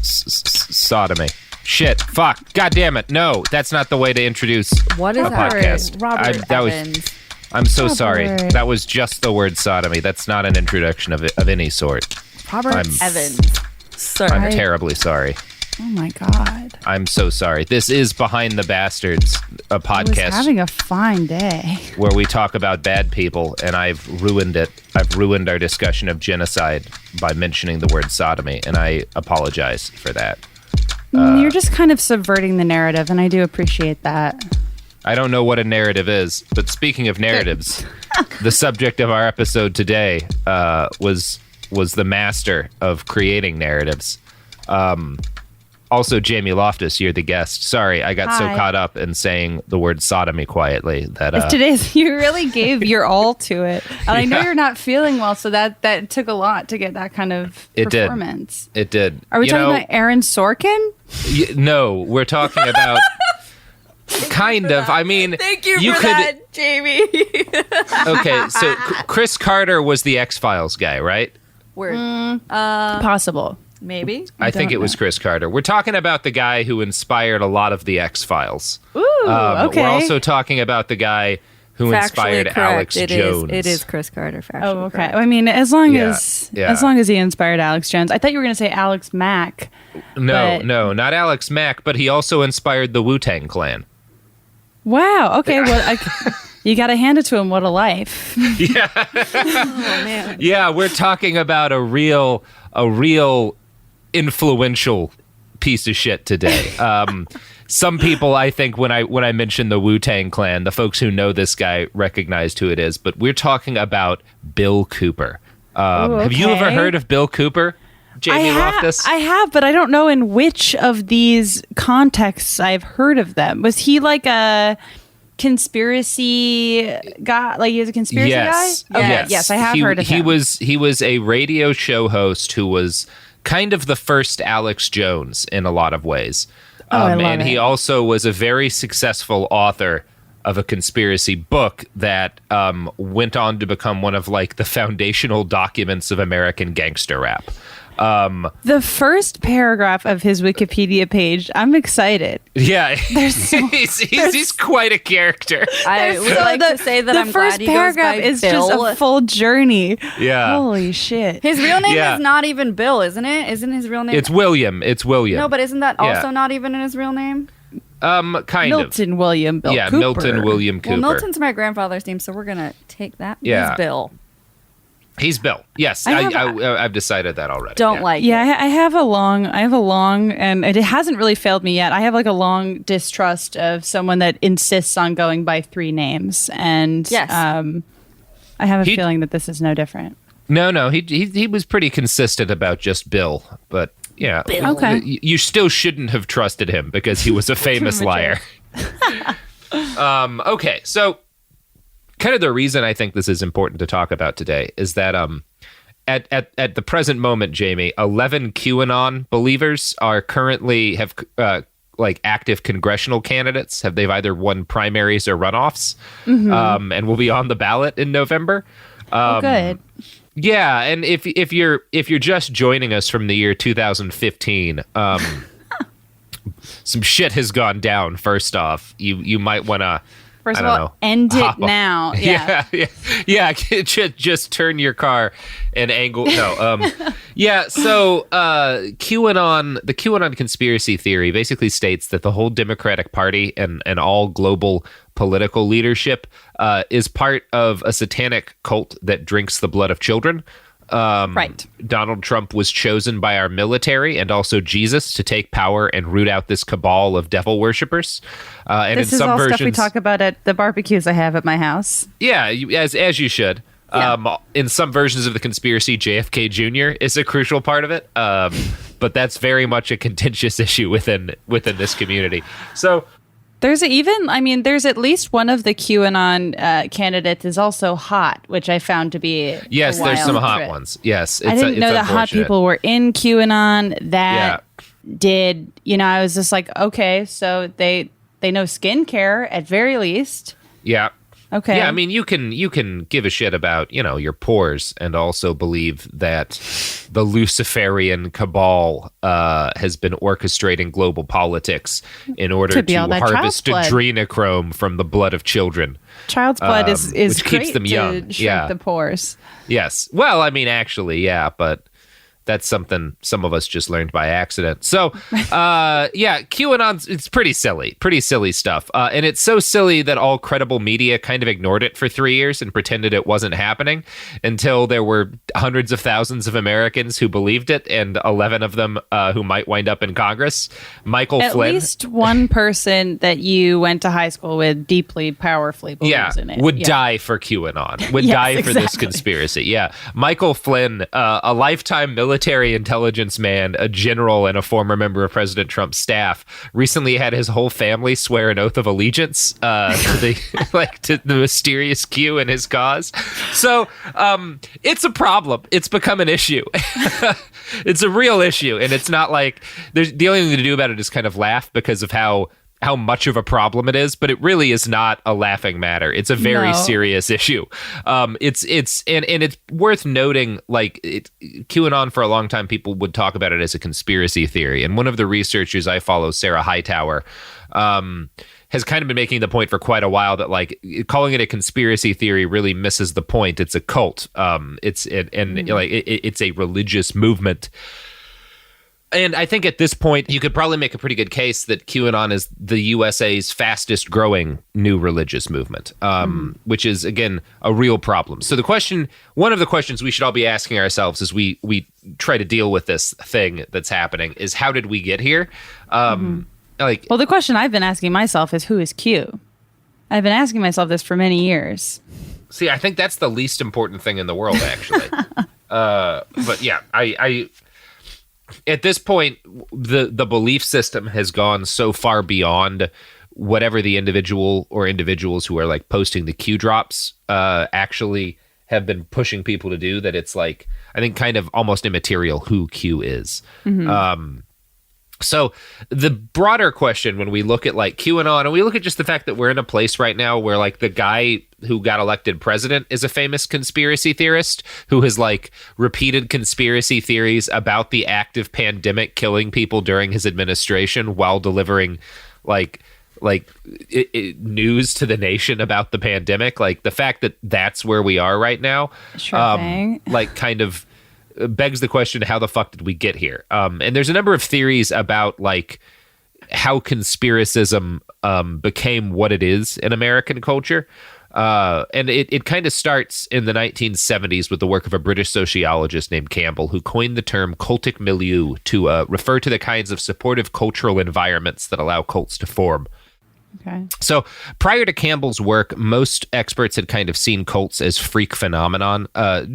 sodomy. Shit. Fuck. God damn it. No, that's not the way to introduce what is a podcast. Robert Evans. I'm so sorry. That was just the word sodomy. That's not an introduction of any sort. Robert Evans. Sorry. I'm terribly sorry. Oh my God. I'm so sorry. This is Behind the Bastards, a podcast. I was having a fine day. Where we talk about bad people, and I've ruined it. I've ruined our discussion of genocide by mentioning the word sodomy, and I apologize for that. You're just kind of subverting the narrative, and I do appreciate that. I don't know what a narrative is, but speaking of narratives, the subject of our episode today was the master of creating narratives. Also, Jamie Loftus, you're the guest. Sorry, I got so caught up in saying the word sodomy quietly that today's you really gave your all to it, and I know you're not feeling well, so that took a lot to get that kind of performance. It did. Are we talking about Aaron Sorkin? No, we're talking about kind of. I mean, thank you for that, Jamie. Okay, so Chris Carter was the X-Files guy, right? Word. Possible. Maybe. I think it was Chris Carter. We're talking about the guy who inspired a lot of the X-Files. Ooh, okay. We're also talking about the guy who inspired Alex Jones. It is Chris Carter. Factually Oh, okay. correct. I mean, as long as he inspired Alex Jones. I thought you were going to say Alex Mack. No, not Alex Mack, but he also inspired the Wu-Tang Clan. Wow. Okay. Well, you got to hand it to him. What a life. Yeah. Oh man. Yeah, we're talking about a real influential piece of shit today. Some people, I think, when I mention the Wu-Tang Clan, the folks who know this guy recognized who it is. But we're talking about Bill Cooper. Have you ever heard of Bill Cooper, Jamie Loftus? I have, but I don't know in which of these contexts I've heard of them. Was he like a conspiracy guy? Like he was a conspiracy guy? Okay, yes, I have heard of him. He was a radio show host who was kind of the first Alex Jones in a lot of ways. And he also was a very successful author of a conspiracy book that went on to become one of like the foundational documents of American gangster rap. The first paragraph of his Wikipedia page, I'm excited. Yeah, he's quite a character. I would like to say that I'm glad he goes by The first paragraph is Bill. just a full journey. Yeah. Holy shit. His real name is not even Bill, isn't it? Isn't his real name? It's William. No, but isn't that also not even in his real name? Kind Milton of. William Bill Cooper. Milton William Cooper. Well, Milton's my grandfather's name, so we're gonna take that. Yeah. He's Bill. He's Bill. Yes, I've decided that already. I have a long, and it hasn't really failed me yet. I have like a long distrust of someone that insists on going by three names, and yes. I have a feeling that this is no different. No, he was pretty consistent about just Bill, but yeah, Bill. Okay. You still shouldn't have trusted him because he was a famous liar. Okay, so kind of the reason I think this is important to talk about today is that at the present moment, Jamie, 11 QAnon believers are currently have like active congressional candidates. They've either won primaries or runoffs, and will be on the ballot in November. Good. Yeah, and if you're just joining us from the year 2015, some shit has gone down. First off, you might want to. First of all, end it now. Yeah. Just turn your car and angle. No. Yeah. So QAnon, the QAnon conspiracy theory basically states that the whole Democratic Party and all global political leadership is part of a satanic cult that drinks the blood of children. Right. Donald Trump was chosen by our military and also Jesus to take power and root out this cabal of devil worshippers. And this in some is all versions, stuff we talk about at the barbecues I have at my house. Yeah, as you should. Yeah. In some versions of the conspiracy, JFK Jr. is a crucial part of it. But that's very much a contentious issue within this community. So there's at least one of the QAnon candidates is also hot, which I found to be yes, there's some hot ones. Yes, I didn't know that hot people were in QAnon. That did, I was just like, okay, so they know skincare at very least. Yeah. Okay. Yeah, you can give a shit about, your pores and also believe that the Luciferian cabal has been orchestrating global politics in order to harvest adrenochrome from the blood of children. Child's blood is which great keeps them young. to shrink the pores. Yes. Well, I mean, actually, yeah, but that's something some of us just learned by accident. So, QAnon, it's pretty silly stuff. And it's so silly that all credible media kind of ignored it for 3 years and pretended it wasn't happening until there were hundreds of thousands of Americans who believed it, and 11 of them who might wind up in Congress. Michael Flynn. At least one person that you went to high school with deeply, powerfully believes in it. Would die for QAnon. Would die for this conspiracy. Yeah. Michael Flynn, a lifetime military intelligence man, a general, and a former member of President Trump's staff, recently had his whole family swear an oath of allegiance to the mysterious Q and his cause. So it's a problem. It's become an issue. It's a real issue, and it's not like the only thing to do about it is kind of laugh because of how much of a problem it is, but it really is not a laughing matter. It's a very serious issue. It's worth noting, like, QAnon for a long time, people would talk about it as a conspiracy theory. And one of the researchers I follow, Sarah Hightower, has kind of been making the point for quite a while that, like, calling it a conspiracy theory really misses the point. It's a cult. It's a religious movement. And I think at this point, you could probably make a pretty good case that QAnon is the USA's fastest growing new religious movement, which is, again, a real problem. So one of the questions we should all be asking ourselves as we try to deal with this thing that's happening is, how did we get here? Well, the question I've been asking myself is, who is Q? I've been asking myself this for many years. See, I think that's the least important thing in the world, actually. But yeah, I at this point, the belief system has gone so far beyond whatever the individual or individuals who are, like, posting the Q drops actually have been pushing people to do, that it's, like, I think kind of almost immaterial who Q is. So the broader question when we look at, like, QAnon, and we look at just the fact that we're in a place right now where, like, the guy who got elected president is a famous conspiracy theorist who has, like, repeated conspiracy theories about the active pandemic killing people during his administration while delivering, news to the nation about the pandemic. Like, the fact that that's where we are right now, kind of begs the question, how the fuck did we get here? And there's a number of theories about, like, how conspiracism became what it is in American culture. And it kind of starts in the 1970s with the work of a British sociologist named Campbell, who coined the term cultic milieu to refer to the kinds of supportive cultural environments that allow cults to form. Okay. So prior to Campbell's work, most experts had kind of seen cults as freak phenomenon,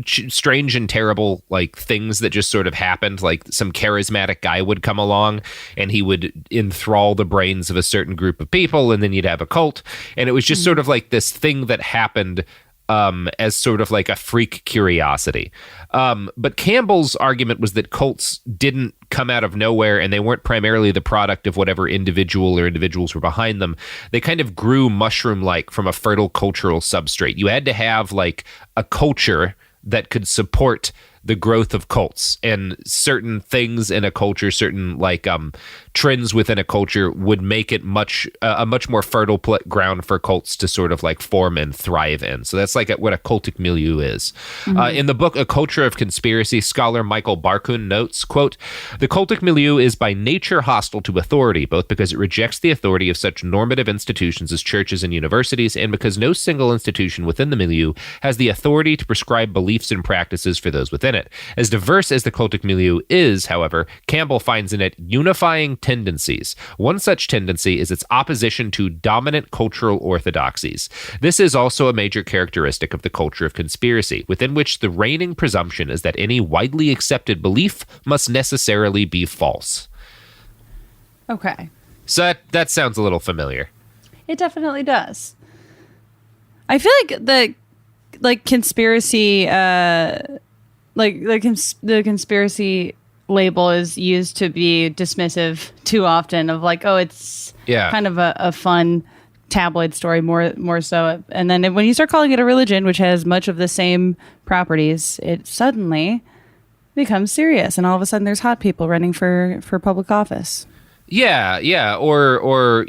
strange and terrible, like, things that just sort of happened. Like, some charismatic guy would come along and he would enthrall the brains of a certain group of people, and then you'd have a cult. And it was just sort of like this thing that happened as sort of like a freak curiosity. But Campbell's argument was that cults didn't come out of nowhere, and they weren't primarily the product of whatever individual or individuals were behind them. They kind of grew mushroom-like from a fertile cultural substrate. You had to have, like, a culture that could support the growth of cults, and certain things in a culture, certain, like, trends within a culture would make it a much more fertile ground for cults to sort of, like, form and thrive in. So that's, like, what a cultic milieu is. In the book A Culture of Conspiracy, scholar Michael Barkun notes, quote, "The cultic milieu is by nature hostile to authority, both because it rejects the authority of such normative institutions as churches and universities, and because no single institution within the milieu has the authority to prescribe beliefs and practices for those within it. As diverse as the cultic milieu is, however, Campbell finds in it unifying tendencies. One such tendency is its opposition to dominant cultural orthodoxies. This is also a major characteristic of the culture of conspiracy, within which the reigning presumption is that any widely accepted belief must necessarily be false." Okay. So that sounds a little familiar. It definitely does. I feel like the conspiracy, the conspiracy label is used to be dismissive too often, of, like, oh, it's kind of a fun tabloid story, more so. And then when you start calling it a religion, which has much of the same properties, it suddenly becomes serious, and all of a sudden there's hot people running for public office. Yeah, or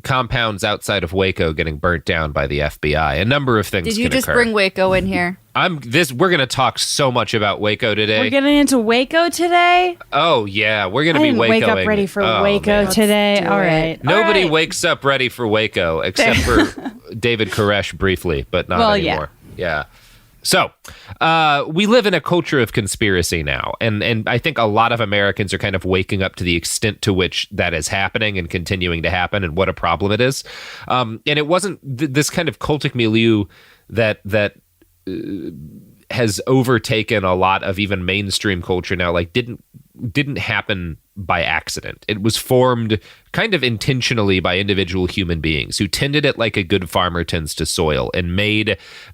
compounds outside of Waco getting burnt down by the FBI. A number of things. Did you can just occur. bring Waco in here? We're going to talk so much about Waco today. We're getting into Waco today. Oh yeah, we're going to be Wacoing. wake up ready for Waco man. today. All right. Nobody wakes up ready for Waco except for David Koresh briefly, but not anymore. Yeah. So, we live in a culture of conspiracy now, and I think a lot of Americans are kind of waking up to the extent to which that is happening and continuing to happen, and what a problem it is. And it wasn't this kind of cultic milieu that has overtaken a lot of even mainstream culture now. Like didn't happen by accident. It was formed kind of intentionally by individual human beings who tended it like a good farmer tends to soil, and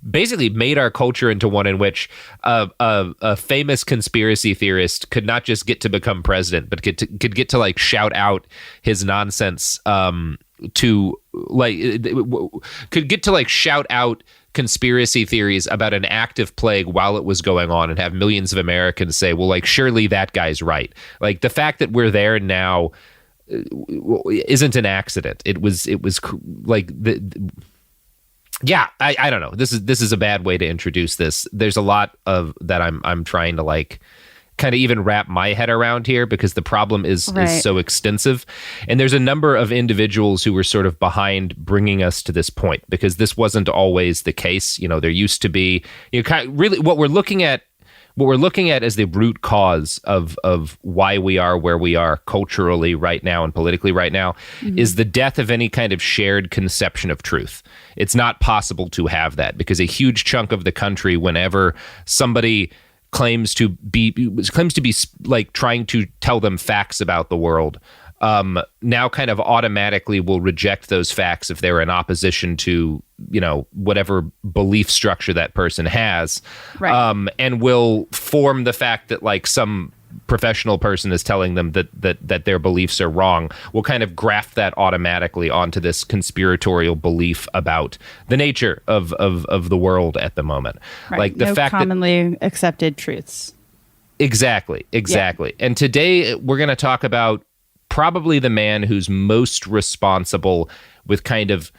basically made our culture into one in which a famous conspiracy theorist could not just get to become president, but could get to like shout out his nonsense could get to like shout out conspiracy theories about an active plague while it was going on, and have millions of Americans say, well, like, surely that guy's right. Like, the fact that we're there now isn't an accident. It was like I don't know. This is a bad way to introduce this. There's a lot of that I'm trying to like kind of even wrap my head around here, because the problem is so extensive. And there's a number of individuals who were sort of behind bringing us to this point, because this wasn't always the case. There used to be, really what we're looking at as the root cause of why we are where we are culturally right now and politically right now is the death of any kind of shared conception of truth. It's not possible to have that, because a huge chunk of the country, whenever somebody claims to be like trying to tell them facts about the world, now kind of automatically will reject those facts if they're in opposition to whatever belief structure that person has, and will form the fact that like some professional person is telling them that their beliefs are wrong, will kind of graft that automatically onto this conspiratorial belief about the nature of the world at the moment. Like the fact commonly accepted truths. Exactly. Yeah. And today we're going to talk about probably the man who's most responsible with kind of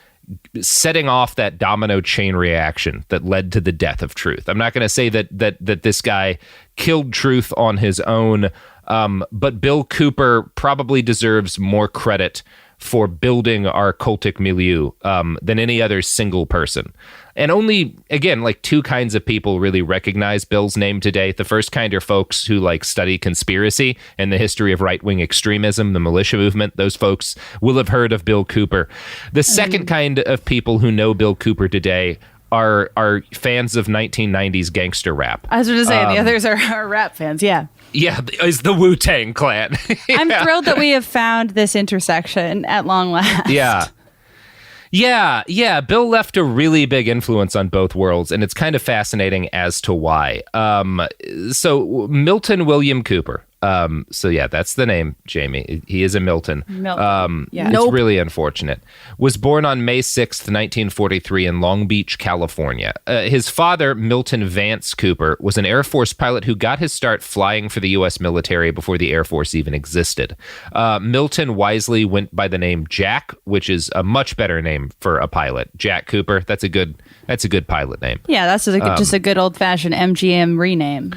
setting off that domino chain reaction that led to the death of truth. I'm not going to say that this guy killed truth on his own, but Bill Cooper probably deserves more credit for building our cultic milieu than any other single person. And only, again, like two kinds of people really recognize Bill's name today. The first kind are folks who like study conspiracy and the history of right-wing extremism, the militia movement. Those folks will have heard of Bill Cooper. The second kind of people who know Bill Cooper today are fans of 1990s gangster rap. I was going to say, the others are rap fans, yeah. Yeah, is the Wu-Tang Clan. Yeah. I'm thrilled that we have found this intersection at long last. Yeah. Bill left a really big influence on both worlds, and it's kind of fascinating as to why. So Milton William Cooper. That's the name, Jamie. He is a Milton. It's really unfortunate. Was born on May 6th, 1943 in Long Beach, California. His father, Milton Vance Cooper, was an Air Force pilot who got his start flying for the U.S. military before the Air Force even existed. Milton wisely went by the name Jack, which is a much better name for a pilot. Jack Cooper. That's a good pilot name. Yeah, that's just a good old-fashioned MGM rename.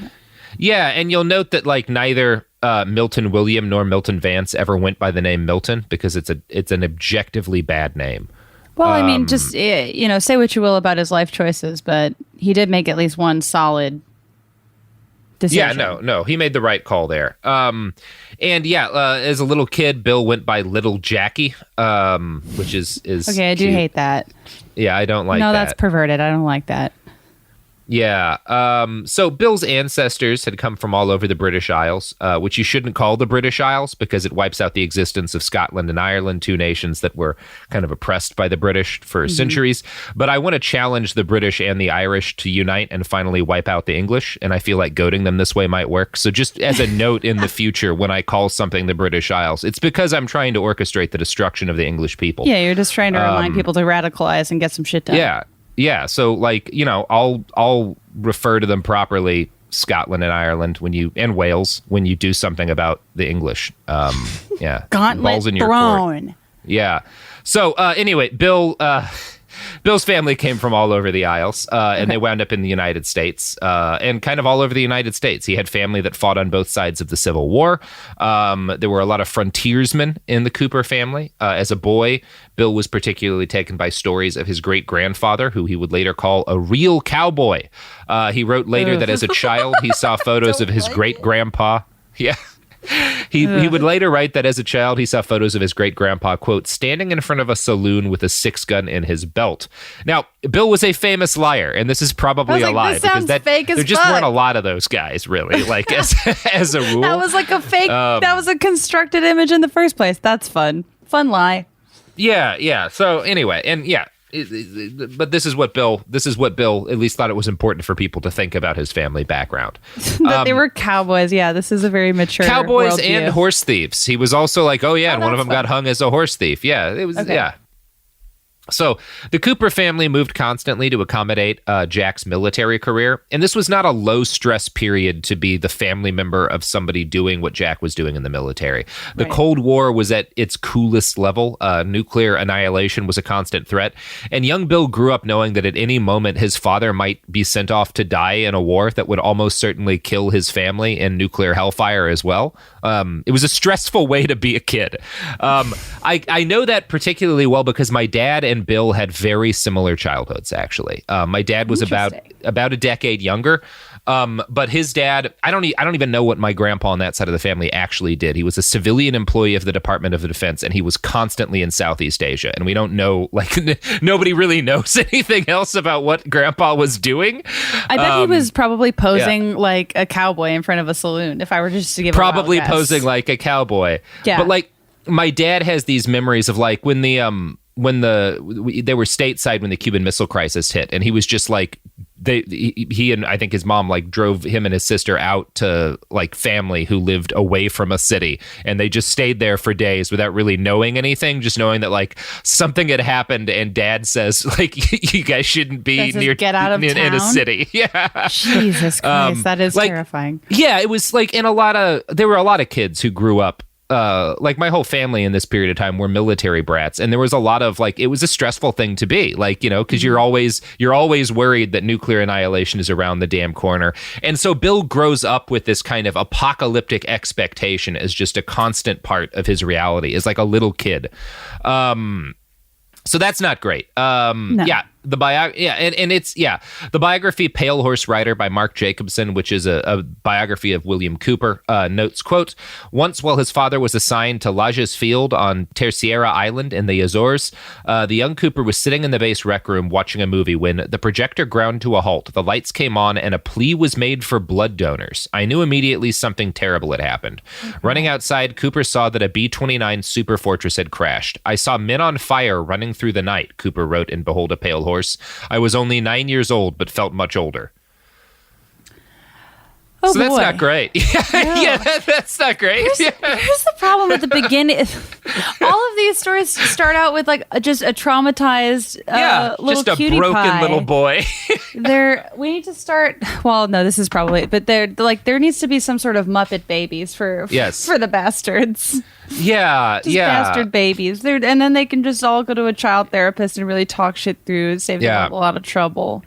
Yeah, and you'll note that like neither Milton William nor Milton Vance ever went by the name Milton, because it's an objectively bad name. Well, I mean, just say what you will about his life choices, but he did make at least one solid decision. Yeah, no, he made the right call there. As a little kid, Bill went by Little Jackie, which is okay. I do hate that. Yeah, I don't like that. No, that's perverted. I don't like that. Yeah. So Bill's ancestors had come from all over the British Isles, which you shouldn't call the British Isles because it wipes out the existence of Scotland and Ireland, two nations that were kind of oppressed by the British for centuries. But I want to challenge the British and the Irish to unite and finally wipe out the English. And I feel like goading them this way might work. So just as a note in the future, when I call something the British Isles, it's because I'm trying to orchestrate the destruction of the English people. Yeah, you're just trying to remind people to radicalize and get some shit done. Yeah. So I'll refer to them properly Scotland and Ireland and Wales when you do something about the English. Yeah, Gauntlet balls in your thrown. court. Yeah. So anyway, Bill's family came from all over the Isles, and they wound up in the United States, and kind of all over the United States. He had family that fought on both sides of the Civil War. There were a lot of frontiersmen in the Cooper family. As a boy, Bill was particularly taken by stories of his great-grandfather, who he would later call a real cowboy. He wrote later that as a child, he saw photos of his great-grandpa. Yeah. He would later write that as a child, he saw photos of his great-grandpa, quote, standing in front of a saloon with a 6-gun in his belt. Now, Bill was a famous liar, and this is probably a lie, because there just weren't a lot of those guys, really, like, as a rule. That was like a fake, that was a constructed image in the first place. That's fun. Fun lie. Yeah. So anyway, and yeah. But this is what Bill at least thought it was important for people to think about his family background. That they were cowboys. Yeah, this is a very mature cowboys worldview. And horse thieves. He was also like, and one of them got hung as a horse thief. Yeah, it was. Okay. Yeah. So the Cooper family moved constantly to accommodate Jack's military career. And this was not a low-stress period to be the family member of somebody doing what Jack was doing in the military. The Cold War was at its coolest level. Nuclear annihilation was a constant threat. And young Bill grew up knowing that at any moment his father might be sent off to die in a war that would almost certainly kill his family in nuclear hellfire as well. It was a stressful way to be a kid. I know that particularly well because my dad and Bill had very similar childhoods, actually. My dad was about a decade younger, but his dad, I don't even know what my grandpa on that side of the family actually did. He was a civilian employee of the Department of Defense, and he was constantly in Southeast Asia, and we don't know, like, nobody really knows anything else about what grandpa was doing. I bet he was probably posing like a cowboy in front of a saloon, if I were just to give probably posing like a cowboy. Yeah. But, like, my dad has these memories of, like, when they were stateside when the Cuban Missile Crisis hit, and he was just like, he and I think his mom like drove him and his sister out to like family who lived away from a city, and they just stayed there for days without really knowing anything, just knowing that like something had happened, and Dad says like, you guys shouldn't be get out of in a city. Yeah. Jesus Christ, that is like, terrifying. Yeah, it was like there were a lot of kids who grew up. Like my whole family in this period of time were military brats, and there was a lot of like, it was a stressful thing to be like, you know, because you're always worried that nuclear annihilation is around the damn corner. And so Bill grows up with this kind of apocalyptic expectation as just a constant part of his reality, as like a little kid. So that's not great. No. Yeah. The biography Pale Horse Rider by Mark Jacobson, which is a biography of William Cooper, notes, quote, once while his father was assigned to Lajes Field on Terceira Island in the Azores, the young Cooper was sitting in the base rec room watching a movie when the projector ground to a halt, the lights came on, and a plea was made for blood donors. I knew immediately something terrible had happened. Mm-hmm. Running outside, Cooper saw that a B-29 Super Fortress had crashed. I saw men on fire running through the night, Cooper wrote in Behold a Pale Horse. I was only 9 years old, but felt much older. Oh, so that's not great. Yeah, that's not great. Here's the problem at the beginning. All of these stories start out with like just a traumatized little just a cutie broken pie. Little boy. We need to start. Well, no, this is probably. But there needs to be some sort of Muppet babies for the bastards. Yeah, just bastard babies. And then they can just all go to a child therapist and really talk shit through and save them a lot of trouble.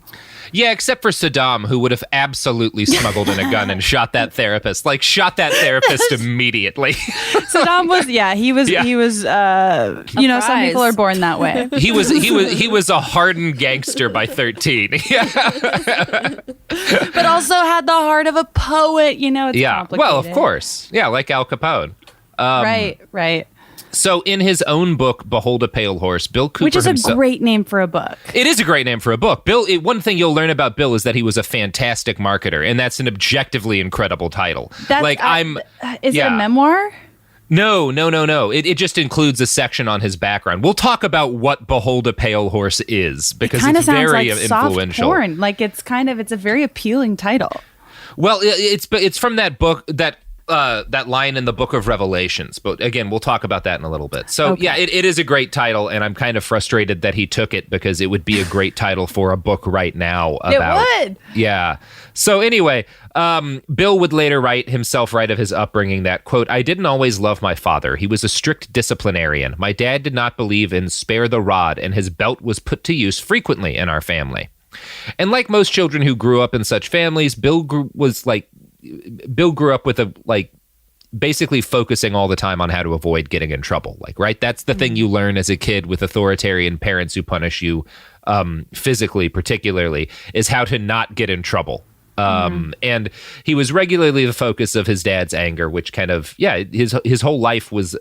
Yeah, except for Saddam, who would have absolutely smuggled in a gun and shot that therapist immediately. Saddam was, he was, you know, some people are born that way. He was a hardened gangster by 13. But also had the heart of a poet, you know, it's complicated. Well, of course. Yeah, like Al Capone. Right. So in his own book, Behold a Pale Horse, Bill Cooper Which is a great name for a book. It is a great name for a book. One thing you'll learn about Bill is that he was a fantastic marketer, and that's an objectively incredible title. Is it a memoir? No. It just includes a section on his background. We'll talk about what Behold a Pale Horse is, because it's very influential. Soft porn. Like it's a very appealing title. Well, it's from that book that that line in the Book of Revelations, but again, we'll talk about that in a little bit. So yeah, it is a great title, and I'm kind of frustrated that he took it because it would be a great title for a book right now. It would. Yeah. So anyway, Bill would later write of his upbringing that, quote, "I didn't always love my father. He was a strict disciplinarian. My dad did not believe in spare the rod, and his belt was put to use frequently in our family." And like most children who grew up in such families, Bill grew up with basically focusing all the time on how to avoid getting in trouble. Right? That's the thing you learn as a kid with authoritarian parents who punish you physically, particularly, is how to not get in trouble. And he was regularly the focus of his dad's anger, which kind of, his whole life as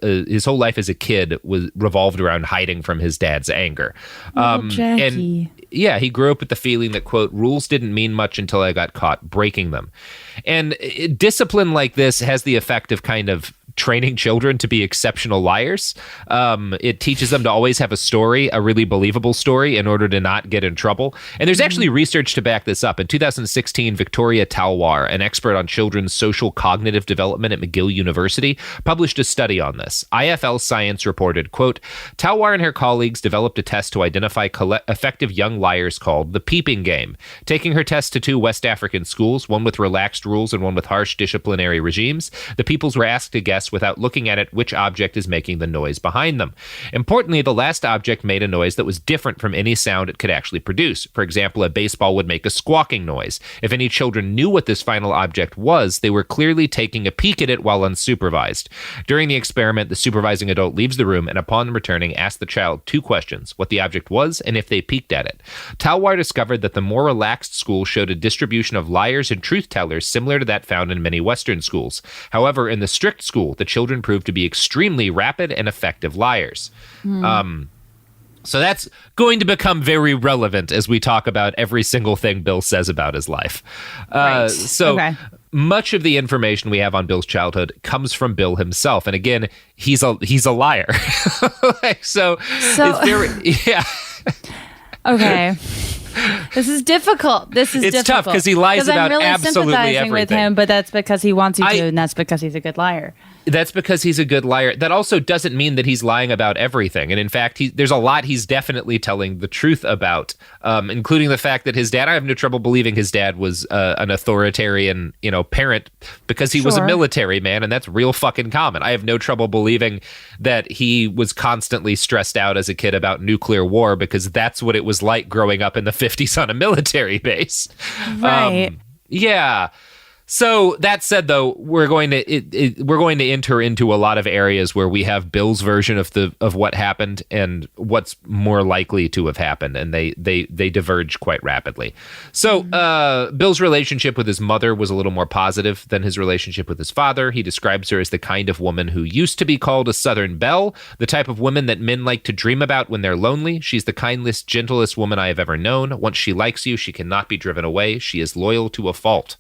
a kid was revolved around hiding from his dad's anger. Jackie. And he grew up with the feeling that, quote, "rules didn't mean much until I got caught breaking them." And discipline like this has the effect of kind of training children to be exceptional liars. It teaches them to always have a story, a really believable story, in order to not get in trouble. And there's actually research to back this up. In 2016, Victoria Talwar, an expert on children's social cognitive development at McGill University, published a study on this. IFL Science reported, quote, "Talwar and her colleagues developed a test to identify effective young liars called the peeping game. Taking her test to 2 West African schools, one with relaxed rules and one with harsh disciplinary regimes, the pupils were asked to guess without looking at it which object is making the noise behind them. Importantly, the last object made a noise that was different from any sound it could actually produce. For example, a baseball would make a squawking noise. If any children knew what this final object was, they were clearly taking a peek at it while unsupervised. During the experiment, the supervising adult leaves the room and upon returning asks the child 2 questions, what the object was and if they peeked at it. Talwar discovered that the more relaxed school showed a distribution of liars and truth tellers similar to that found in many Western schools. However, in the strict school, the children proved to be extremely rapid and effective liars. So that's going to become very relevant as we talk about every single thing Bill says about his life. Much of the information we have on Bill's childhood comes from Bill himself. And again, he's a liar. So it's very, Okay. This is difficult. It's tough because he lies about I'm really absolutely sympathizing everything. with him, but that's because he wants you to, and that's because he's a good liar. That's because he's a good liar. That also doesn't mean that he's lying about everything. And in fact, there's a lot he's definitely telling the truth about, including the fact that his dad, I have no trouble believing his dad was an authoritarian, parent because he was a military man, and that's real fucking common. I have no trouble believing that he was constantly stressed out as a kid about nuclear war because that's what it was like growing up in the 50s on a military base. Right. So that said, though, we're going to enter into a lot of areas where we have Bill's version of what happened and what's more likely to have happened, and they diverge quite rapidly. So Bill's relationship with his mother was a little more positive than his relationship with his father. He describes her as the kind of woman who used to be called a Southern belle, the type of woman that men like to dream about when they're lonely. She's the kindest, gentlest woman I have ever known. Once she likes you, she cannot be driven away. She is loyal to a fault.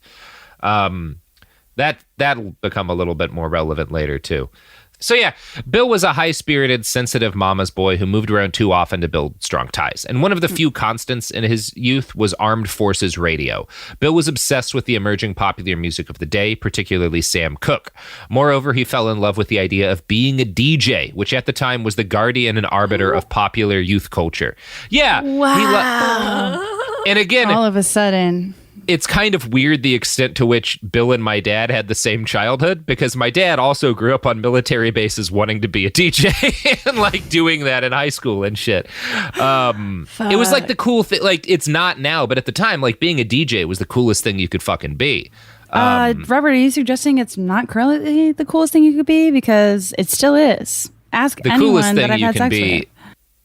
That'll become a little bit more relevant later too. So yeah, Bill was a high-spirited, sensitive mama's boy who moved around too often to build strong ties. And one of the few constants in his youth was armed forces radio. Bill was obsessed with the emerging popular music of the day, particularly Sam Cooke. Moreover, he fell in love with the idea of being a DJ, which at the time was the guardian and arbiter of popular youth culture. Yeah. Wow. And again, all of a sudden, it's kind of weird the extent to which Bill and my dad had the same childhood, because my dad also grew up on military bases wanting to be a DJ and doing that in high school and shit. It was the cool thing. It's not now, but at the time, being a DJ was the coolest thing you could fucking be. Robert, are you suggesting it's not currently the coolest thing you could be? Because it still is. Ask the anyone coolest that thing I've you had can sex be with.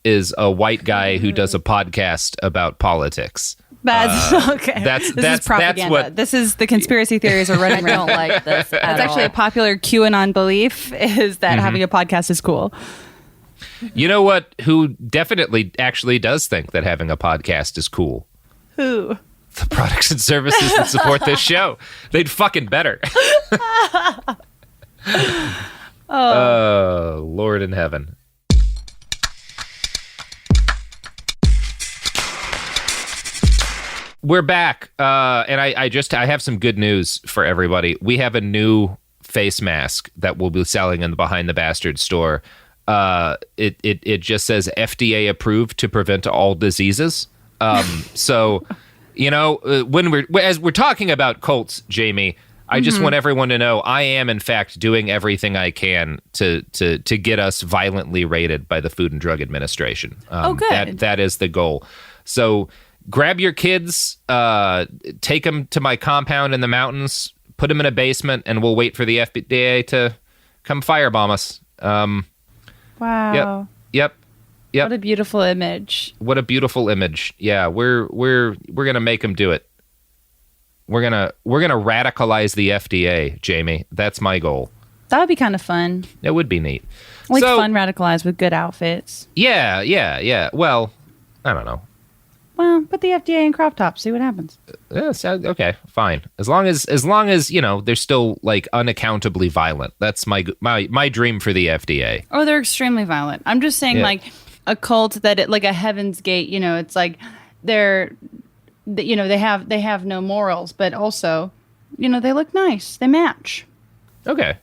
Is a white guy who does a podcast about politics. That's okay. This is propaganda. This is the conspiracy theories are running I around. don't like this. That's actually a popular QAnon belief, is that having a podcast is cool. You know what? Who definitely actually does think that having a podcast is cool? Who? The products and services that support this show. They'd fucking better. Oh, Lord in heaven. We're back, and I have some good news for everybody. We have a new face mask that we'll be selling in the Behind the Bastard store, it just says FDA approved to prevent all diseases. So, when we're talking about cults, Jamie, I just want everyone to know I am, in fact, doing everything I can to get us violently rated by the Food and Drug Administration. Good. That is the goal. So grab your kids, take them to my compound in the mountains, put them in a basement, and we'll wait for the FDA to come firebomb us. Wow. Yep. What a beautiful image. What a beautiful image. Yeah, we're gonna make them do it. We're gonna radicalize the FDA, Jamie. That's my goal. That would be kind of fun. It would be neat. Like fun radicalized with good outfits. Yeah. Well, I don't know. Well, put the FDA in crop tops. See what happens. Okay, fine. As long as they're still like unaccountably violent. That's my dream for the FDA. Oh, they're extremely violent. I'm just saying, like a cult like a Heaven's Gate. It's like they have no morals, but also, they look nice. They match. Okay.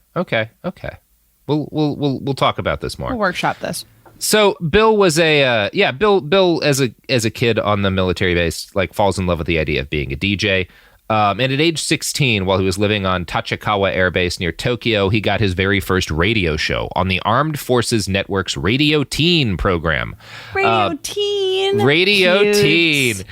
We'll talk about this more. We'll workshop this. So Bill was Bill as a kid on the military base, like, falls in love with the idea of being a DJ. And at age 16, while he was living on Tachikawa Air Base near Tokyo, he got his very first radio show on the Armed Forces Network's Radio Teen program. Radio Teen.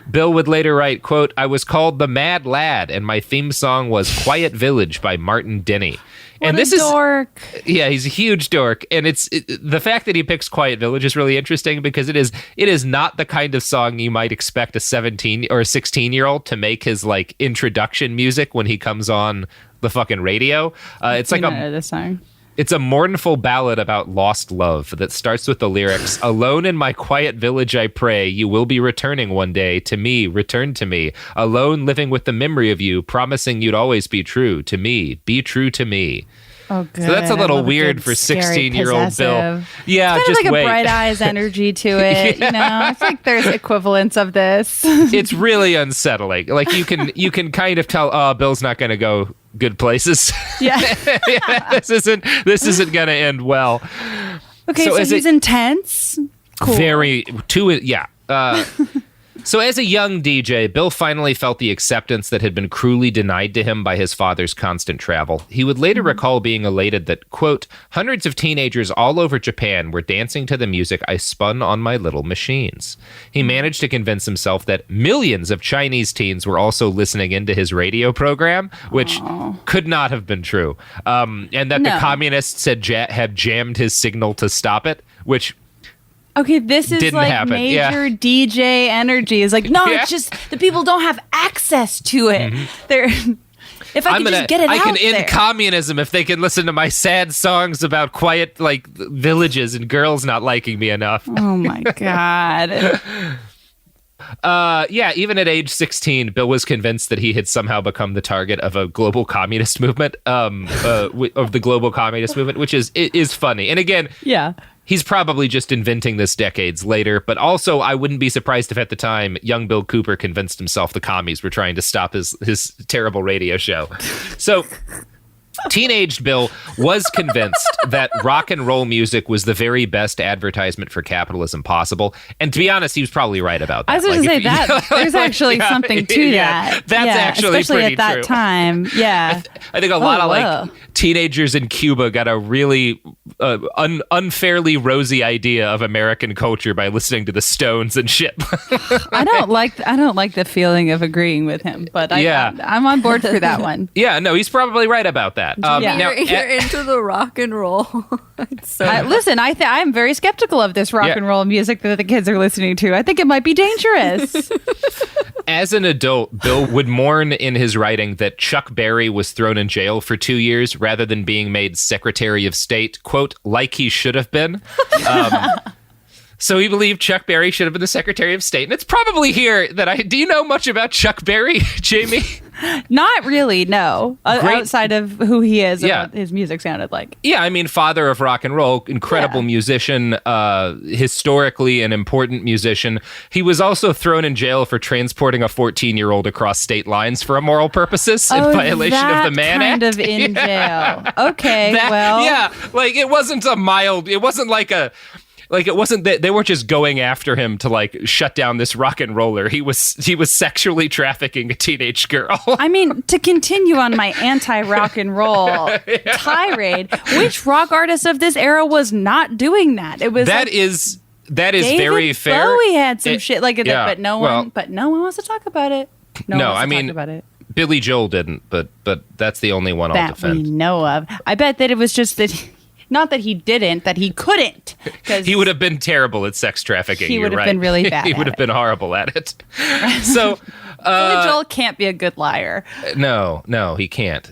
Bill would later write, quote, "I was called the Mad Lad, and my theme song was Quiet Village by Martin Denny." And this dork. Yeah, he's a huge dork. And the fact that he picks Quiet Village is really interesting because it is not the kind of song you might expect a 17 or a 16-year-old to make his like introduction music when he comes on the fucking radio. It's like this song. It's a mournful ballad about lost love that starts with the lyrics, "Alone in my quiet village I pray, you will be returning one day to me, return to me. Alone living with the memory of you, promising you'd always be true to me, be true to me." Oh, good. So that's a little weird for 16-year-old Bill. Yeah, it's kind just of like wait. a Bright Eyes energy to it. I feel like there's equivalents of this. It's really unsettling. Like you can kind of tell, oh, Bill's not going to go good places. Yeah. This isn't going to end well. Okay, so he's intense. Cool. So as a young DJ, Bill finally felt the acceptance that had been cruelly denied to him by his father's constant travel. He would later recall being elated that, quote, "hundreds of teenagers all over Japan were dancing to the music I spun on my little machines." He managed to convince himself that millions of Chinese teens were also listening into his radio program, which could not have been true. And that the communists had jammed his signal to stop it, which... Okay, this is like happen. major DJ energy. It's like, no, it's just the people don't have access to it. They're if I can just get it out there. I can end communism if they can listen to my sad songs about quiet like villages and girls not liking me enough. Oh my God. Even at age 16, Bill was convinced that he had somehow become the target of a global communist movement, of the global communist movement, which is funny. And again, he's probably just inventing this decades later, but also I wouldn't be surprised if at the time young Bill Cooper convinced himself the commies were trying to stop his terrible radio show. So teenage Bill was convinced that rock and roll music was the very best advertisement for capitalism possible. And to be honest, he was probably right about that. I was going to say that. There's actually something to that. That's actually especially pretty at that true. time. Yeah. I think a lot of teenagers in Cuba got a really unfairly rosy idea of American culture by listening to the Stones and shit. I don't like the feeling of agreeing with him, but I'm on board for that one. Yeah, no, he's probably right about that. Now, you're into the rock and roll. Listen, I'm very skeptical of this rock and roll music that the kids are listening to. I think it might be dangerous. As an adult, Bill would mourn in his writing that Chuck Berry was thrown in jail for 2 years rather than being made Secretary of State, quote, like he should have been. So he believed Chuck Berry should have been the Secretary of State. And it's probably here that do you know much about Chuck Berry, Jamie? Not really, no. Outside of who he is and Yeah. what his music sounded like. Yeah, I mean, father of rock and roll, incredible musician, historically an important musician. He was also thrown in jail for transporting a 14-year-old across state lines for immoral purposes in violation of the Mann kind Act. of in jail. Okay, well. Yeah, like it wasn't a mild, it wasn't like a, like it wasn't that they weren't just going after him to like shut down this rock and roller. He was sexually trafficking a teenage girl. I mean, to continue on my anti-rock and roll tirade, which rock artist of this era was not doing that? It was that is David very fair. Bowie had some shit like that, yeah, but no one wants to talk about it. No one wants to talk about it. Billy Joel didn't, but that's the only one I'll That defend. we know of. I bet that it was just that. Not that he didn't, that he couldn't. He would have been terrible at sex trafficking. He would You're have right. been really bad. He would have been horrible at it. So Billy Joel can't be a good liar. no, he can't.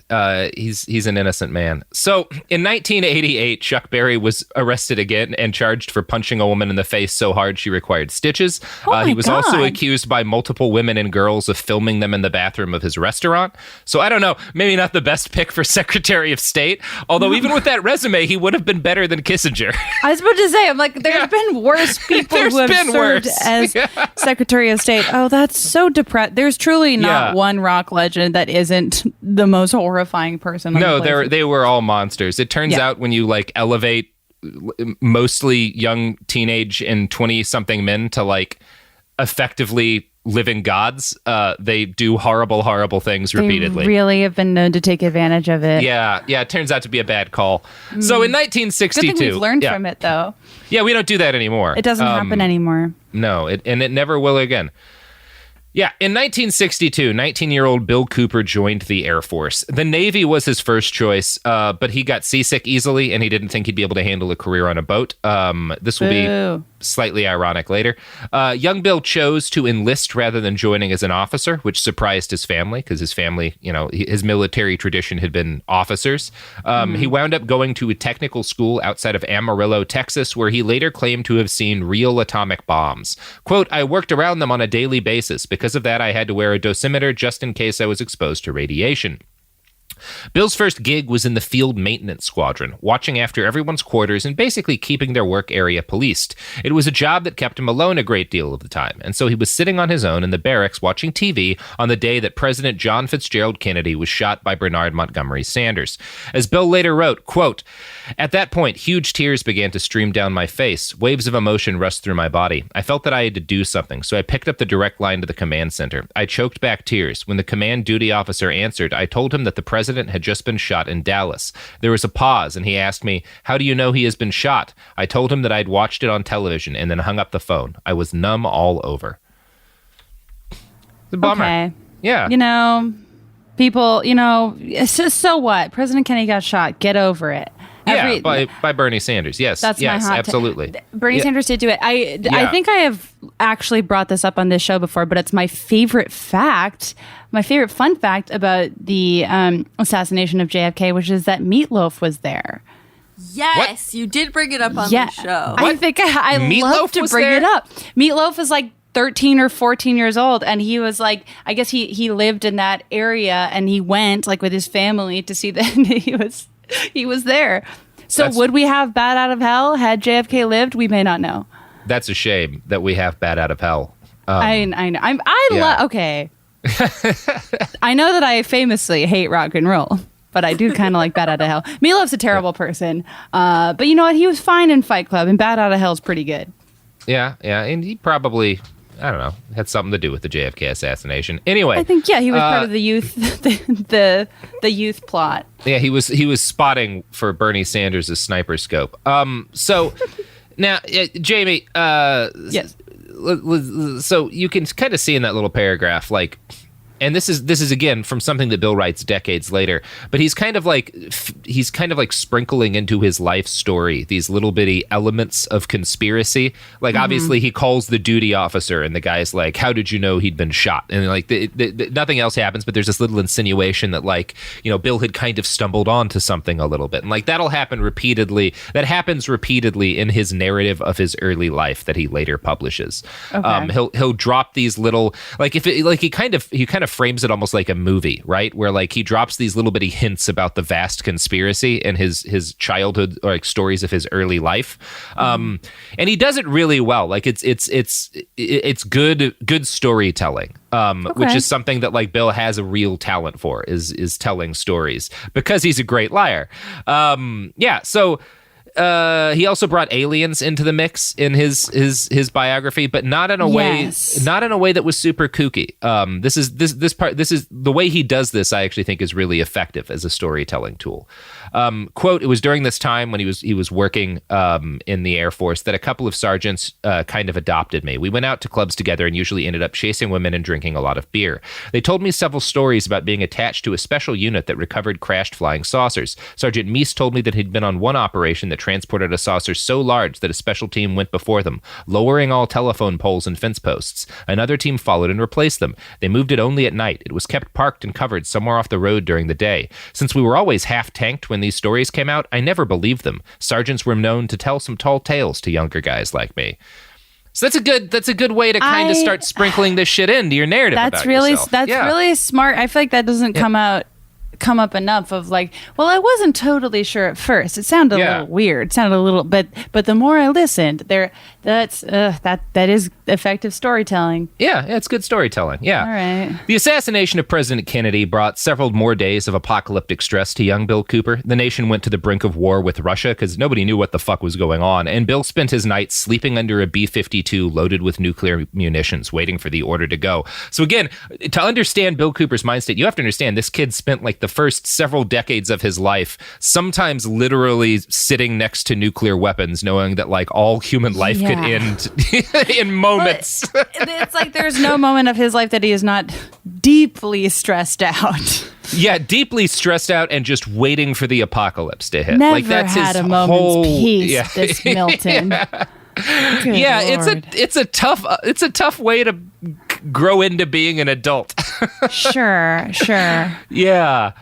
He's an innocent man. So in 1988, Chuck Berry was arrested again and charged for punching a woman in the face so hard she required stitches. He was also accused by multiple women and girls of filming them in the bathroom of his restaurant. So I don't know, maybe not the best pick for Secretary of State. Although even with that resume, he would have been better than Kissinger. I was about to say, I'm like, there's been worse people who have been served worse. as Secretary of State. Oh, that's so depressed. There's truly not one rock legend that isn't the most horrifying person on the planet. They were all monsters. It turns out when you like elevate mostly young teenage and 20-something men to like effectively living gods, they do horrible things repeatedly. They really have been known to take advantage of it. Yeah, it turns out to be a bad call. So in 1962... Good thing we've learned from it, though. Yeah, we don't do that anymore. It doesn't happen anymore. No, and it never will again. Yeah, in 1962, 19-year-old Bill Cooper joined the Air Force. The Navy was his first choice, but he got seasick easily, and he didn't think he'd be able to handle a career on a boat. This will be slightly ironic later. Young Bill chose to enlist rather than joining as an officer, which surprised his family, because his family, his military tradition had been officers. He wound up going to a technical school outside of Amarillo, Texas, where he later claimed to have seen real atomic bombs. Quote, I worked around them on a daily basis. Because of that, I had to wear a dosimeter just in case I was exposed to radiation. Bill's first gig was in the Field Maintenance Squadron, watching after everyone's quarters and basically keeping their work area policed. It was a job that kept him alone a great deal of the time, and so he was sitting on his own in the barracks watching TV on the day that President John Fitzgerald Kennedy was shot by Bernard Montgomery Sanders. As Bill later wrote, quote, at that point, huge tears began to stream down my face. Waves of emotion rushed through my body. I felt that I had to do something, so I picked up the direct line to the command center. I choked back tears. When the command duty officer answered, I told him that the president had just been shot in Dallas. There was a pause, and he asked me, how do you know he has been shot? I told him that I'd watched it on television and then hung up the phone. I was numb all over. It's a bummer. Okay. Yeah. People, so what? President Kennedy got shot. Get over it. By Bernie Sanders. Yes. That's my hot absolutely. Bernie Sanders did do it. I think I have actually brought this up on this show before, but it's my favorite fact, my favorite fun fact about the assassination of JFK, which is that Meatloaf was there. Yes, you did bring it up on the show. I think I love to bring it up. Meatloaf is like 13 or 14 years old, and he was like, I guess he lived in that area, and he went like with his family to see that he was there. So would we have Bat Out of Hell had JFK lived? We may not know. That's a shame that we have Bat Out of Hell. I know. Okay. I know that I famously hate rock and roll, but I do kind of like Bat Out of Hell. Meatloaf's a terrible person, but you know what? He was fine in Fight Club, and Bat Out of Hell is pretty good. Yeah, and he probably, I don't know, had something to do with the JFK assassination. Anyway, I think he was part of the youth, the youth plot. Yeah, he was spotting for Bernie Sanders' sniper scope. So now, Jamie, yes. So you can kind of see in that little paragraph, like, and this is again from something that Bill writes decades later, but he's kind of like sprinkling into his life story these little bitty elements of conspiracy. Like obviously he calls the duty officer, and the guy's like, "How did you know he'd been shot?" And like nothing else happens, but there's this little insinuation that like Bill had kind of stumbled onto something a little bit, and like that'll happen repeatedly. That happens repeatedly in his narrative of his early life that he later publishes. Okay. He'll drop these little he kind of of frames it almost like a movie, right? Where like he drops these little bitty hints about the vast conspiracy in his childhood, or like stories of his early life. And he does it really well. Like it's good storytelling. Which is something that like Bill has a real talent for, is telling stories, because he's a great liar. So he also brought aliens into the mix in his biography, but not in a way that was super kooky. This is the way he does this. I actually think is really effective as a storytelling tool. Quote, it was during this time when he was working in the Air Force that a couple of sergeants kind of adopted me. We went out to clubs together and usually ended up chasing women and drinking a lot of beer. They told me several stories about being attached to a special unit that recovered crashed flying saucers. Sergeant Meese told me that he'd been on one operation that transported a saucer so large that a special team went before them, lowering all telephone poles and fence posts. Another team followed and replaced them. They moved it only at night. It was kept parked and covered somewhere off the road during the day. Since we were always half-tanked when these stories came out, I never believed them. Sergeants were known to tell some tall tales to younger guys like me. So that's a good way to kind of start sprinkling this shit into your narrative. That's really smart. I feel like that doesn't come up enough of like, well, I wasn't totally sure at first. It sounded a little weird. It sounded a little, but the more I listened, that is effective storytelling. Yeah, it's good storytelling. Yeah. All right. The assassination of President Kennedy brought several more days of apocalyptic stress to young Bill Cooper. The nation went to the brink of war with Russia because nobody knew what the fuck was going on, and Bill spent his nights sleeping under a B-52 loaded with nuclear munitions, waiting for the order to go. So again, to understand Bill Cooper's mind state, you have to understand this kid spent like the first several decades of his life sometimes literally sitting next to nuclear weapons, knowing that like all human life could end in moments. It's like there's no moment of his life that he is not deeply stressed out. Yeah, deeply stressed out and just waiting for the apocalypse to hit. Never like that's had his a moment's whole peace. This Milton. Yeah, it's a tough way to grow into being an adult. Sure. Yeah.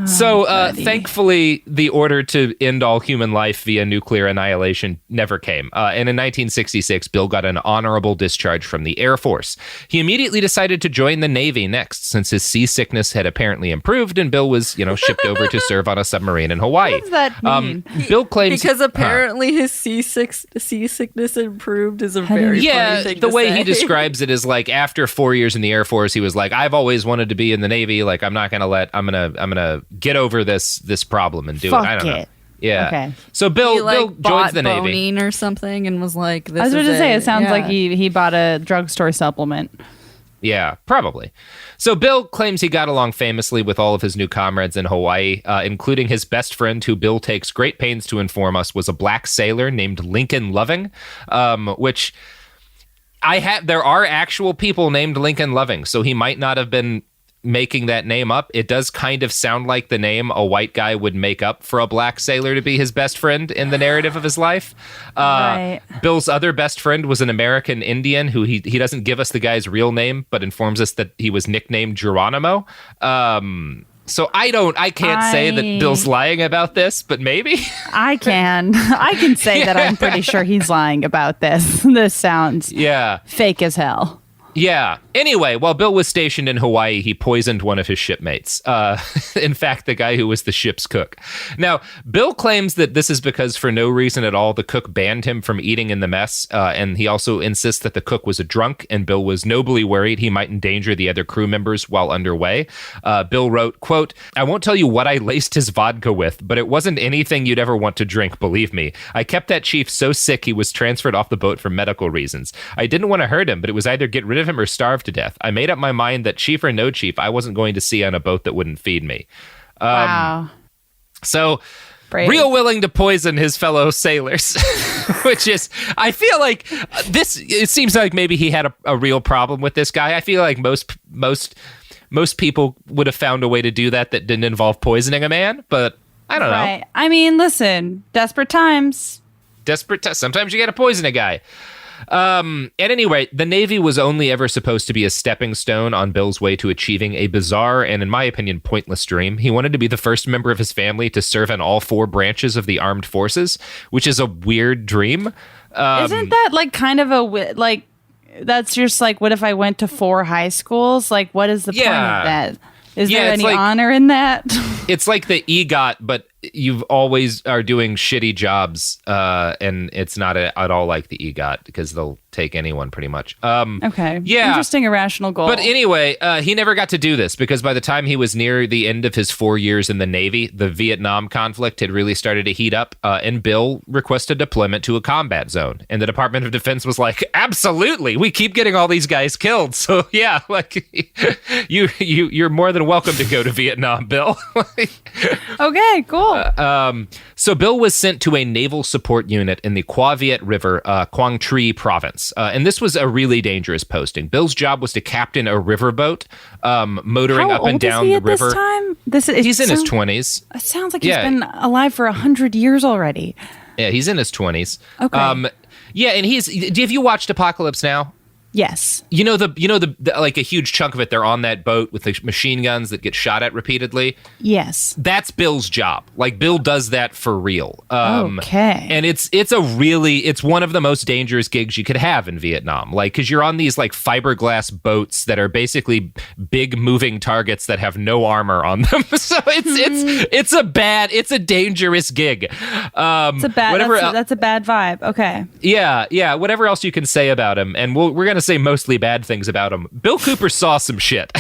So, thankfully, the order to end all human life via nuclear annihilation never came. And in 1966, Bill got an honorable discharge from the Air Force. He immediately decided to join the Navy next, since his seasickness had apparently improved, and Bill was, shipped over to serve on a submarine in Hawaii. What does that mean? Bill claims because apparently his seasickness improved is a very funny thing the to way say. he describes it is like after 4 years in the Air Force, he was like, I've always wanted to be in the Navy. Like, I'm gonna get over this problem and do Fuck it. I don't know. Yeah. Okay. So Bill Bill joins the Navy Bonine or something and was like, this I was going to say, it sounds yeah. like he bought a drugstore supplement. Yeah, probably. So Bill claims he got along famously with all of his new comrades in Hawaii, including his best friend, who Bill takes great pains to inform us was a black sailor named Lincoln Loving, which there are actual people named Lincoln Loving, so he might not have been making that name up. It does kind of sound like the name a white guy would make up for a black sailor to be his best friend in the narrative of his life. Right. Bill's other best friend was an American Indian who he doesn't give us the guy's real name, but informs us that he was nicknamed Geronimo. So I can't say that Bill's lying about this, but maybe. I can say that I'm pretty sure he's lying about this. This sounds fake as hell. Yeah. Anyway, while Bill was stationed in Hawaii, he poisoned one of his shipmates. In fact, the guy who was the ship's cook. Now, Bill claims that this is because for no reason at all, the cook banned him from eating in the mess. And he also insists that the cook was a drunk, and Bill was nobly worried he might endanger the other crew members while underway. Bill wrote, quote, I won't tell you what I laced his vodka with, but it wasn't anything you'd ever want to drink, believe me. I kept that chief so sick he was transferred off the boat for medical reasons. I didn't want to hurt him, but it was either get rid of him or starve to death. I made up my mind that chief or no chief, I wasn't going to sea on a boat that wouldn't feed me. Wow. So Brave. Real willing to poison his fellow sailors, which is, I feel like it seems like maybe he had a real problem with this guy. I feel like most people would have found a way to do that didn't involve poisoning a man, but I don't know. I mean, listen, desperate times. Sometimes you got to poison a guy. At any rate, the Navy was only ever supposed to be a stepping stone on Bill's way to achieving a bizarre and, in my opinion, pointless dream. He wanted to be the first member of his family to serve in all 4 branches of the armed forces, which is a weird dream. Isn't that like kind of that's just like, what if I went to 4 high schools? Like, what is the point of that? Is there any honor in that? It's like the EGOT, but you've always are doing shitty jobs, and it's not at all like the EGOT because they'll take anyone pretty much. Okay. Yeah. Interesting, irrational goal. But anyway, he never got to do this because by the time he was near the end of his 4 years in the Navy, the Vietnam conflict had really started to heat up, and Bill requested deployment to a combat zone. And the Department of Defense was like, absolutely, we keep getting all these guys killed. So yeah, like you're more than welcome to go to Vietnam, Bill. Okay, cool. So Bill was sent to a naval support unit in the Qua Viet River, Quang Tri province. And this was a really dangerous posting. Bill's job was to captain a riverboat, motoring How up and old down is he the at river. This time? He's in his 20s. It sounds like he's been alive for 100 years already. Yeah, he's in his 20s. Okay. Yeah, and have you watched Apocalypse Now? Yes. You know the like a huge chunk of it, they're on that boat with the machine guns that get shot at repeatedly. Yes. That's Bill's job. Like Bill does that for real. Okay. And it's one of the most dangerous gigs you could have in Vietnam. Like, cause you're on these like fiberglass boats that are basically big moving targets that have no armor on them. So it's a dangerous gig. That's a bad vibe. Okay. Yeah. Whatever else you can say about him, and we're gonna say mostly bad things about him. Bill Cooper saw some shit.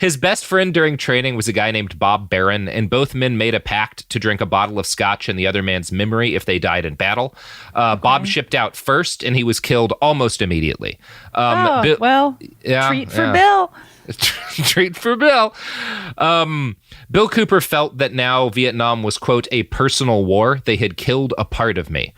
His best friend during training was a guy named Bob Barron, and both men made a pact to drink a bottle of scotch in the other man's memory if they died in battle. Bob shipped out first, and he was killed almost immediately. Treat for Bill. Treat for Bill. Bill Cooper felt that now Vietnam was, quote, a personal war. They had killed a part of me.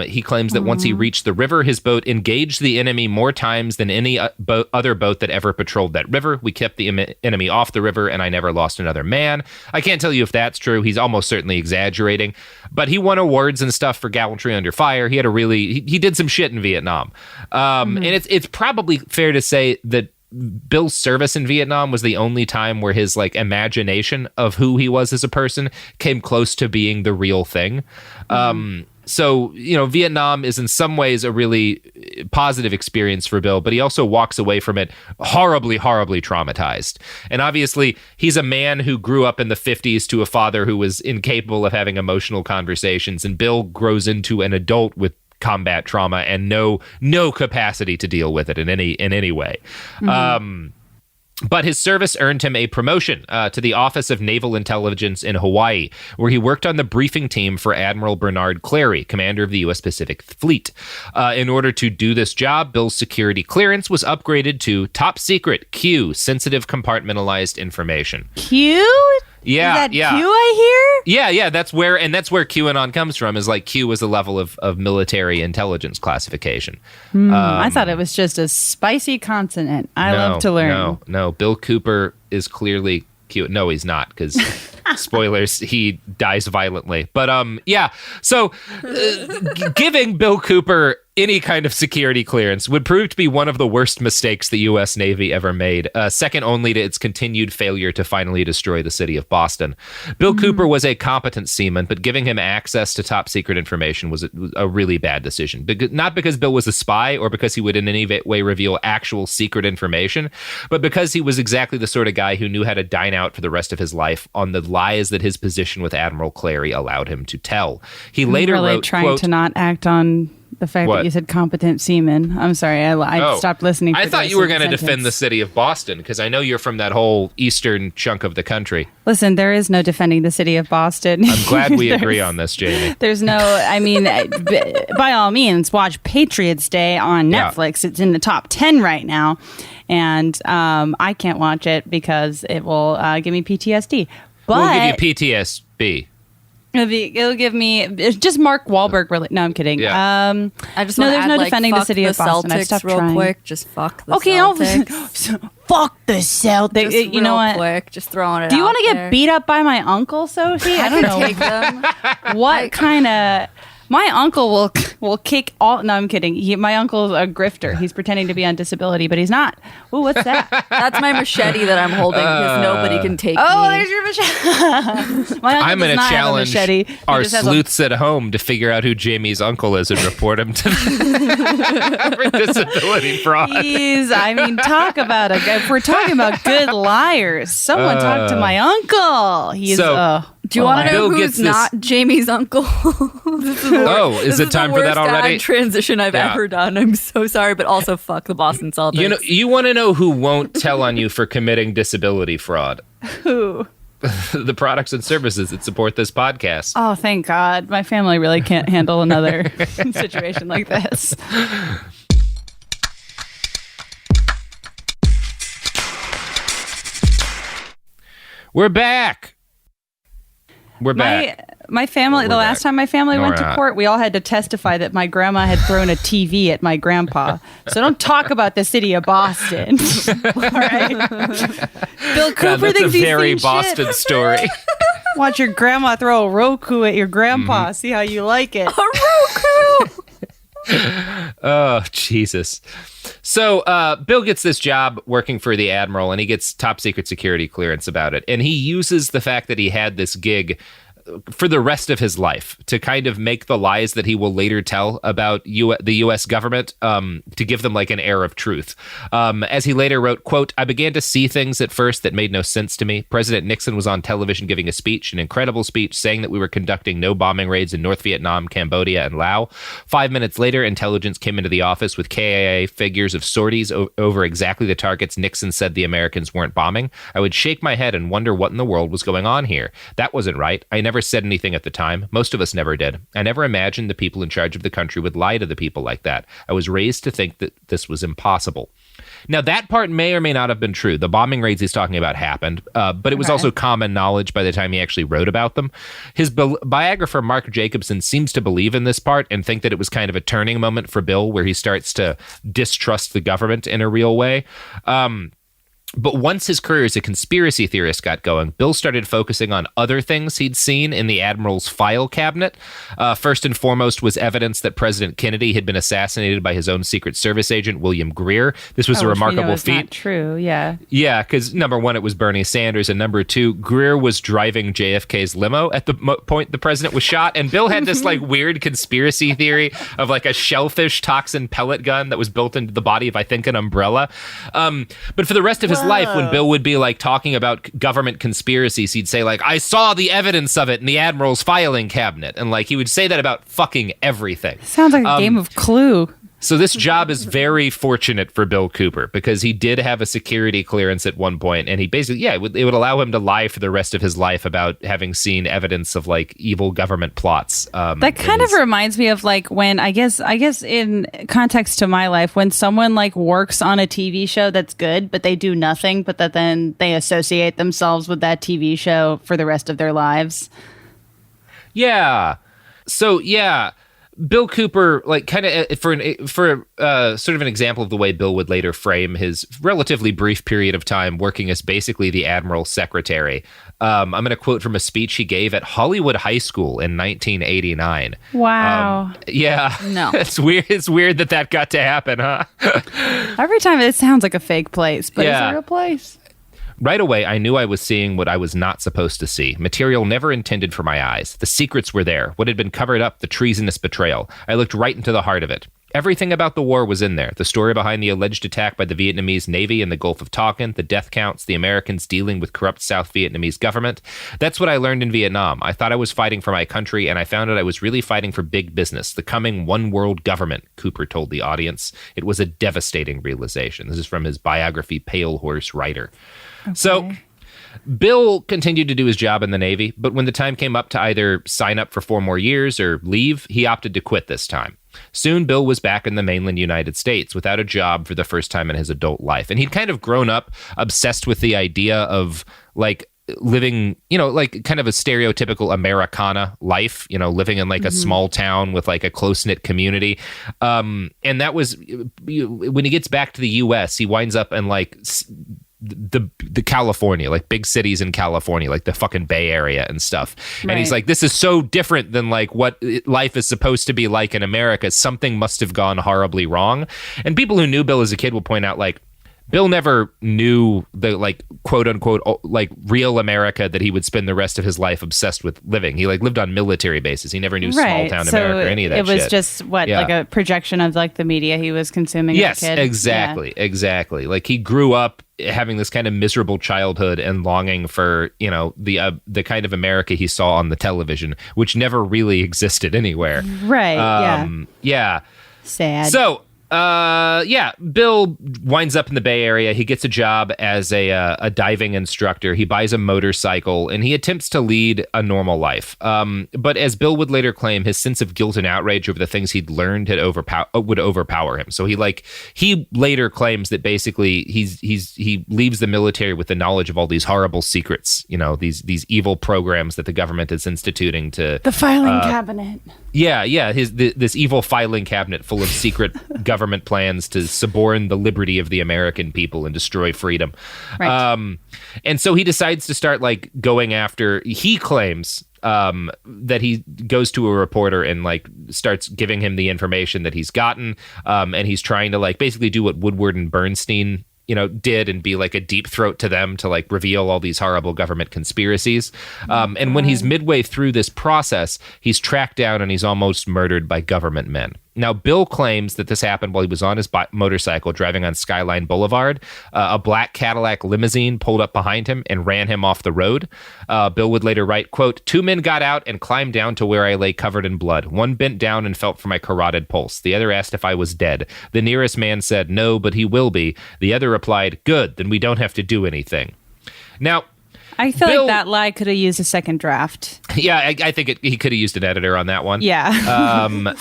He claims that once he reached the river, his boat engaged the enemy more times than any other boat that ever patrolled that river. We kept the enemy off the river, and I never lost another man. I can't tell you if that's true. He's almost certainly exaggerating. But he won awards and stuff for gallantry under fire. He had he did some shit in Vietnam. And it's probably fair to say that Bill's service in Vietnam was the only time where his like imagination of who he was as a person came close to being the real thing. So, Vietnam is in some ways a really positive experience for Bill, but he also walks away from it horribly, horribly traumatized. And obviously, he's a man who grew up in the 50s to a father who was incapable of having emotional conversations, and Bill grows into an adult with combat trauma and no capacity to deal with it in any way. But his service earned him a promotion to the Office of Naval Intelligence in Hawaii, where he worked on the briefing team for Admiral Bernard Clary, commander of the U.S. Pacific Fleet. In order to do this job, Bill's security clearance was upgraded to top secret Q, sensitive compartmentalized information. Q? Yeah, Is that Q I hear? Yeah, that's where QAnon comes from, is like Q was a level of military intelligence classification. I thought it was just a spicy consonant. I love to learn. No, Bill Cooper is clearly Q. No, he's not, because spoilers, he dies violently. But so giving Bill Cooper any kind of security clearance would prove to be one of the worst mistakes the U.S. Navy ever made, second only to its continued failure to finally destroy the city of Boston. Bill Cooper was a competent seaman, but giving him access to top secret information was a really bad decision. Not because Bill was a spy or because he would in any way reveal actual secret information, but because he was exactly the sort of guy who knew how to dine out for the rest of his life on the lies that his position with Admiral Clary allowed him to tell. He later wrote, trying quote, to not act on the fact that you said competent seaman. I'm sorry, I stopped listening. I thought you were going to defend the city of Boston, because I know you're from that whole eastern chunk of the country. Listen, there is no defending the city of Boston. I'm glad we agree on this, Jamie. There's no, by all means, watch Patriots Day on Netflix. Yeah. It's in the top 10 right now. And I can't watch it because it will give me PTSD. But we'll give you PTSD. It'll give me just Mark Wahlberg. Really? No, I'm kidding. Yeah. I just want to add, defending the city of Boston. I've stopped real quick. Just fuck the Celtics. Fuck the Celtics. Just you know what? Quick, just throwing it. Do you want to get beat up by my uncle, Sophie? I don't know. Take them. What kind of? My uncle will kick all. No, I'm kidding. My uncle's a grifter. He's pretending to be on disability, but he's not. Ooh, what's that? That's my machete that I'm holding because nobody can take me. There's your machete. I'm going to challenge our sleuths at home to figure out who Jamie's uncle is and report him to for disability fraud. Talk about it. If we're talking about good liars, someone talk to my uncle. He's do you want to know who's not Jamie's uncle? Is it time for that already? This is the worst transition I've ever done. I'm so sorry, but also fuck the Boston Celtics. You want to know who won't tell on you for committing disability fraud? Who? The products and services that support this podcast. Oh, thank God. My family really can't handle another situation like this. We're back. We're back. My family, the last time my family went to court, we all had to testify that my grandma had thrown a TV at my grandpa. So don't talk about the city of Boston. All right? Bill Cooper thinks he's a very Boston story. Watch your grandma throw a Roku at your grandpa. See how you like it. A Roku! Oh, Jesus. So Bill gets this job working for the Admiral, and he gets top secret security clearance about it. And he uses the fact that he had this gig for the rest of his life to kind of make the lies that he will later tell about the U.S. government to give them like an air of truth. As he later wrote, quote, "I began to see things at first that made no sense to me. President Nixon was on television giving a speech, an incredible speech, saying that we were conducting no bombing raids in North Vietnam, Cambodia, and Laos. 5 minutes later, intelligence came into the office with KIA figures of sorties over exactly the targets Nixon said the Americans weren't bombing. I would shake my head and wonder what in the world was going on here. That wasn't right. I never said anything at the time. Most of us never did. I never imagined the people in charge of the country would lie to the people like that. I was raised to think that this was impossible." Now, that part may or may not have been true. The bombing raids he's talking about happened, but it was also common knowledge by the time he actually wrote about them. His biographer, Mark Jacobson, seems to believe in this part and think that it was kind of a turning moment for Bill where he starts to distrust the government in a real way. But once his career as a conspiracy theorist got going, Bill started focusing on other things he'd seen in the Admiral's file cabinet. First and foremost was evidence that President Kennedy had been assassinated by his own Secret Service agent, William Greer. This was a remarkable feat. Not true, yeah. Yeah, because number one, it was Bernie Sanders, and number two, Greer was driving JFK's limo at the point the president was shot, and Bill had this like weird conspiracy theory of like a shellfish toxin pellet gun that was built into the body of, I think, an umbrella. But for the rest of his life, when Bill would be like talking about government conspiracies, he'd say like, "I saw the evidence of it in the Admiral's filing cabinet," and like he would say that about fucking everything. Sounds like a game of Clue. So this job is very fortunate for Bill Cooper because he did have a security clearance at one point, and he basically, it would allow him to lie for the rest of his life about having seen evidence of like evil government plots. That kind of reminds me of like when I guess in context to my life, when someone like works on a TV show that's good, but they do nothing, but that then they associate themselves with that TV show for the rest of their lives. Yeah. So yeah. Bill Cooper, like, kind of for sort of an example of the way Bill would later frame his relatively brief period of time working as basically the Admiral's secretary. I'm going to quote from a speech he gave at Hollywood High School in 1989. Wow. Yeah. No. It's weird. It's weird that got to happen, huh? Every time it sounds like a fake place, but it's a real place. Right away, I knew I was seeing what I was not supposed to see. Material never intended for my eyes. The secrets were there. What had been covered up, the treasonous betrayal. I looked right into the heart of it. Everything about the war was in there. The story behind the alleged attack by the Vietnamese Navy in the Gulf of Tonkin, the death counts, the Americans dealing with corrupt South Vietnamese government. That's what I learned in Vietnam. I thought I was fighting for my country, and I found out I was really fighting for big business, the coming one world government, Cooper told the audience. It was a devastating realization. This is from his biography, Pale Horse Rider. Okay. So Bill continued to do his job in the Navy, but when the time came up to either sign up for 4 more years or leave, he opted to quit this time. Soon, Bill was back in the mainland United States without a job for the first time in his adult life. And he'd kind of grown up obsessed with the idea of like living, like kind of a stereotypical Americana life, living in like a small town with like a close-knit community. And that was when he gets back to the U.S., he winds up in like the California, like big cities in California, like the fucking Bay Area and stuff. Right. And he's like, this is so different than like what life is supposed to be like in America. Something must have gone horribly wrong. And people who knew Bill as a kid will point out, like, Bill never knew the, like, quote unquote, like real America that he would spend the rest of his life obsessed with living. He like lived on military bases. He never knew small town America or any of that shit. It was just like a projection of like the media he was consuming as a kid. Exactly. Like he grew up having this kind of miserable childhood and longing for, you know, the kind of America he saw on the television, which never really existed anywhere. Right. Yeah. Sad. So, Bill winds up in the Bay Area. He gets a job as a diving instructor. He buys a motorcycle and he attempts to lead a normal life. But as Bill would later claim, his sense of guilt and outrage over the things he'd learned would overpower him. So he later claims that basically he leaves the military with the knowledge of all these horrible secrets, you know, these evil programs that the government is instituting to the filing cabinet. Yeah, this evil filing cabinet full of secret government plans to suborn the liberty of the American people and destroy freedom. Right. And so he decides to start like going after, he claims that he goes to a reporter and like starts giving him the information that he's gotten. And he's trying to like basically do what Woodward and Bernstein, you know, did and be like a deep throat to them to like reveal all these horrible government conspiracies. And when he's midway through this process, he's tracked down and he's almost murdered by government men. Now, Bill claims that this happened while he was on his motorcycle driving on Skyline Boulevard. A black Cadillac limousine pulled up behind him and ran him off the road. Bill would later write, quote, "Two men got out and climbed down to where I lay covered in blood. One bent down and felt for my carotid pulse. The other asked if I was dead. The nearest man said, 'No, but he will be.' The other replied, 'Good, then we don't have to do anything.'" Now, I feel like that lie could have used a second draft. Yeah, I think he could have used an editor on that one. Yeah.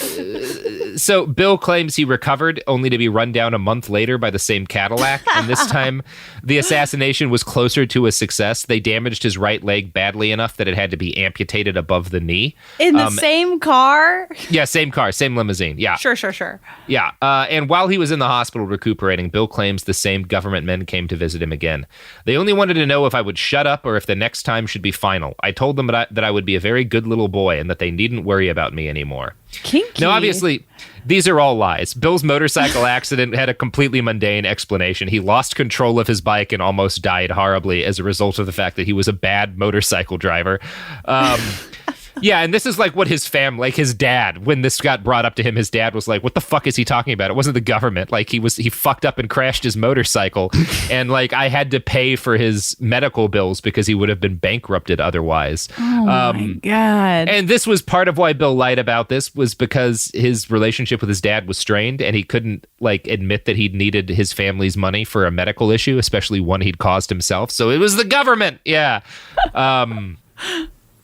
So Bill claims he recovered only to be run down a month later by the same Cadillac. And this time, the assassination was closer to a success. They damaged his right leg badly enough that it had to be amputated above the knee. In the same car? Yeah, same car, same limousine. Yeah. Sure. Yeah. And while he was in the hospital recuperating, Bill claims the same government men came to visit him again. They only wanted to know if I would shut up or if the next time should be final. I told them that I would be a very good little boy and that they needn't worry about me anymore. Kinky. Now, obviously, these are all lies. Bill's motorcycle accident had a completely mundane explanation. He lost control of his bike and almost died horribly as a result of the fact that he was a bad motorcycle driver. Yeah, and this is like what his family, like his dad, when this got brought up to him, his dad was like, what the fuck is he talking about? It wasn't the government. Like he fucked up and crashed his motorcycle. And like I had to pay for his medical bills because he would have been bankrupted otherwise. Oh my God. And this was part of why Bill lied about this, was because his relationship with his dad was strained and he couldn't like admit that he'd needed his family's money for a medical issue, especially one he'd caused himself. So it was the government. Yeah.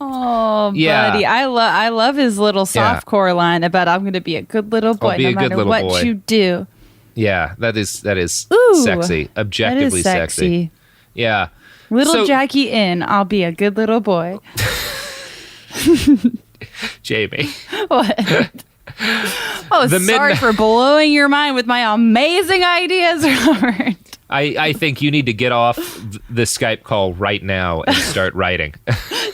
Oh, buddy. I love his little softcore line about I'm going to be a good little boy no matter what you do. Yeah, that is Ooh, sexy. Objectively that is sexy. Yeah. Little Jackie in, I'll be a good little boy. Jamie. What? Oh, sorry for blowing your mind with my amazing ideas, Robert. I think you need to get off the Skype call right now and start writing.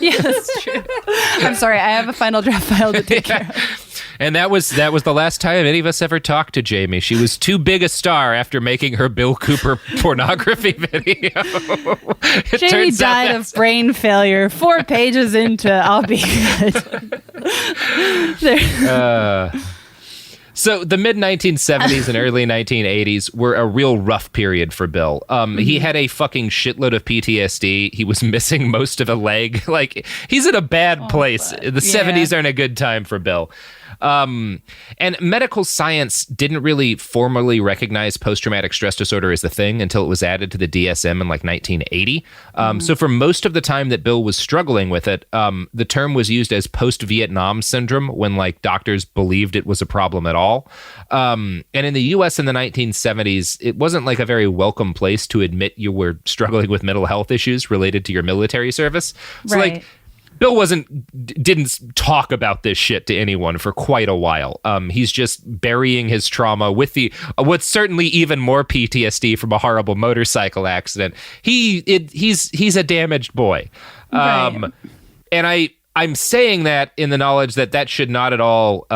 Yeah, that's true. I'm sorry, I have a final draft file to take care of. And that was the last time any of us ever talked to Jamie. She was too big a star after making her Bill Cooper pornography video. Jamie died of brain failure 4 pages into I'll Be Good. So the mid-1970s and early 1980s were a real rough period for Bill. He had a fucking shitload of PTSD. He was missing most of a leg. Like, he's in a bad place. The 70s aren't a good time for Bill. And medical science didn't really formally recognize post-traumatic stress disorder as the thing until it was added to the DSM in like 1980. So for most of the time that Bill was struggling with it, the term was used as post-Vietnam syndrome when like doctors believed it was a problem at all. And in the US in the 1970s, it wasn't like a very welcome place to admit you were struggling with mental health issues related to your military service. So like Bill didn't talk about this shit to anyone for quite a while. He's just burying his trauma with what's certainly even more PTSD from a horrible motorcycle accident. He's a damaged boy. Right. And I'm saying that in the knowledge that should not at all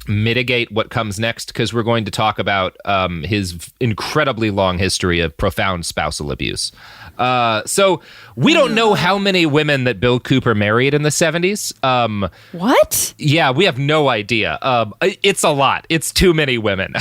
mitigate what comes next, because we're going to talk about his incredibly long history of profound spousal abuse. So we don't know how many women that Bill Cooper married in the 70s. What? Yeah, we have no idea. It's a lot. It's too many women.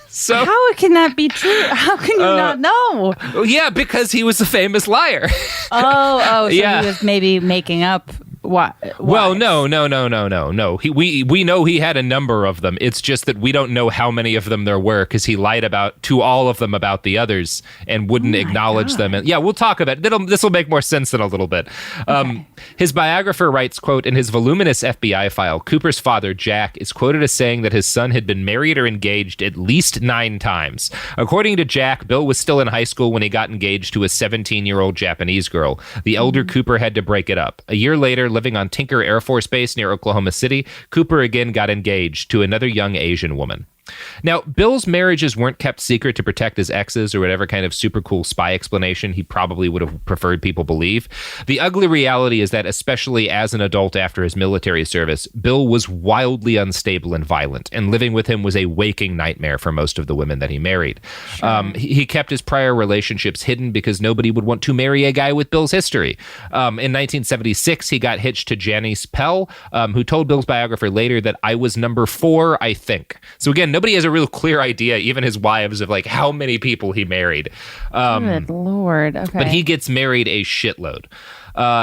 So how can that be true? How can you not know? Yeah, because he was a famous liar. So yeah. He was maybe making up. What? Well, no. We know he had a number of them. It's just that we don't know how many of them there were, because he lied to all of them about the others and wouldn't acknowledge them. And yeah, we'll talk about it. This will make more sense in a little bit. Okay. His biographer writes, quote, in his voluminous FBI file, Cooper's father, Jack, is quoted as saying that his son had been married or engaged at least 9 times. According to Jack, Bill was still in high school when he got engaged to a 17-year-old Japanese girl. The elder Cooper had to break it up. A year later, living on Tinker Air Force Base near Oklahoma City, Cooper again got engaged to another young Asian woman. Now, Bill's marriages weren't kept secret to protect his exes or whatever kind of super cool spy explanation he probably would have preferred people believe. The ugly reality is that, especially as an adult after his military service, Bill was wildly unstable and violent, and living with him was a waking nightmare for most of the women that he married. Sure. He kept his prior relationships hidden because nobody would want to marry a guy with Bill's history. In 1976, he got hitched to Janice Pell, who told Bill's biographer later that I was number 4, I think. So again, nobody has a real clear idea, even his wives, of like how many people he married. Good Lord. Okay. But he gets married a shitload.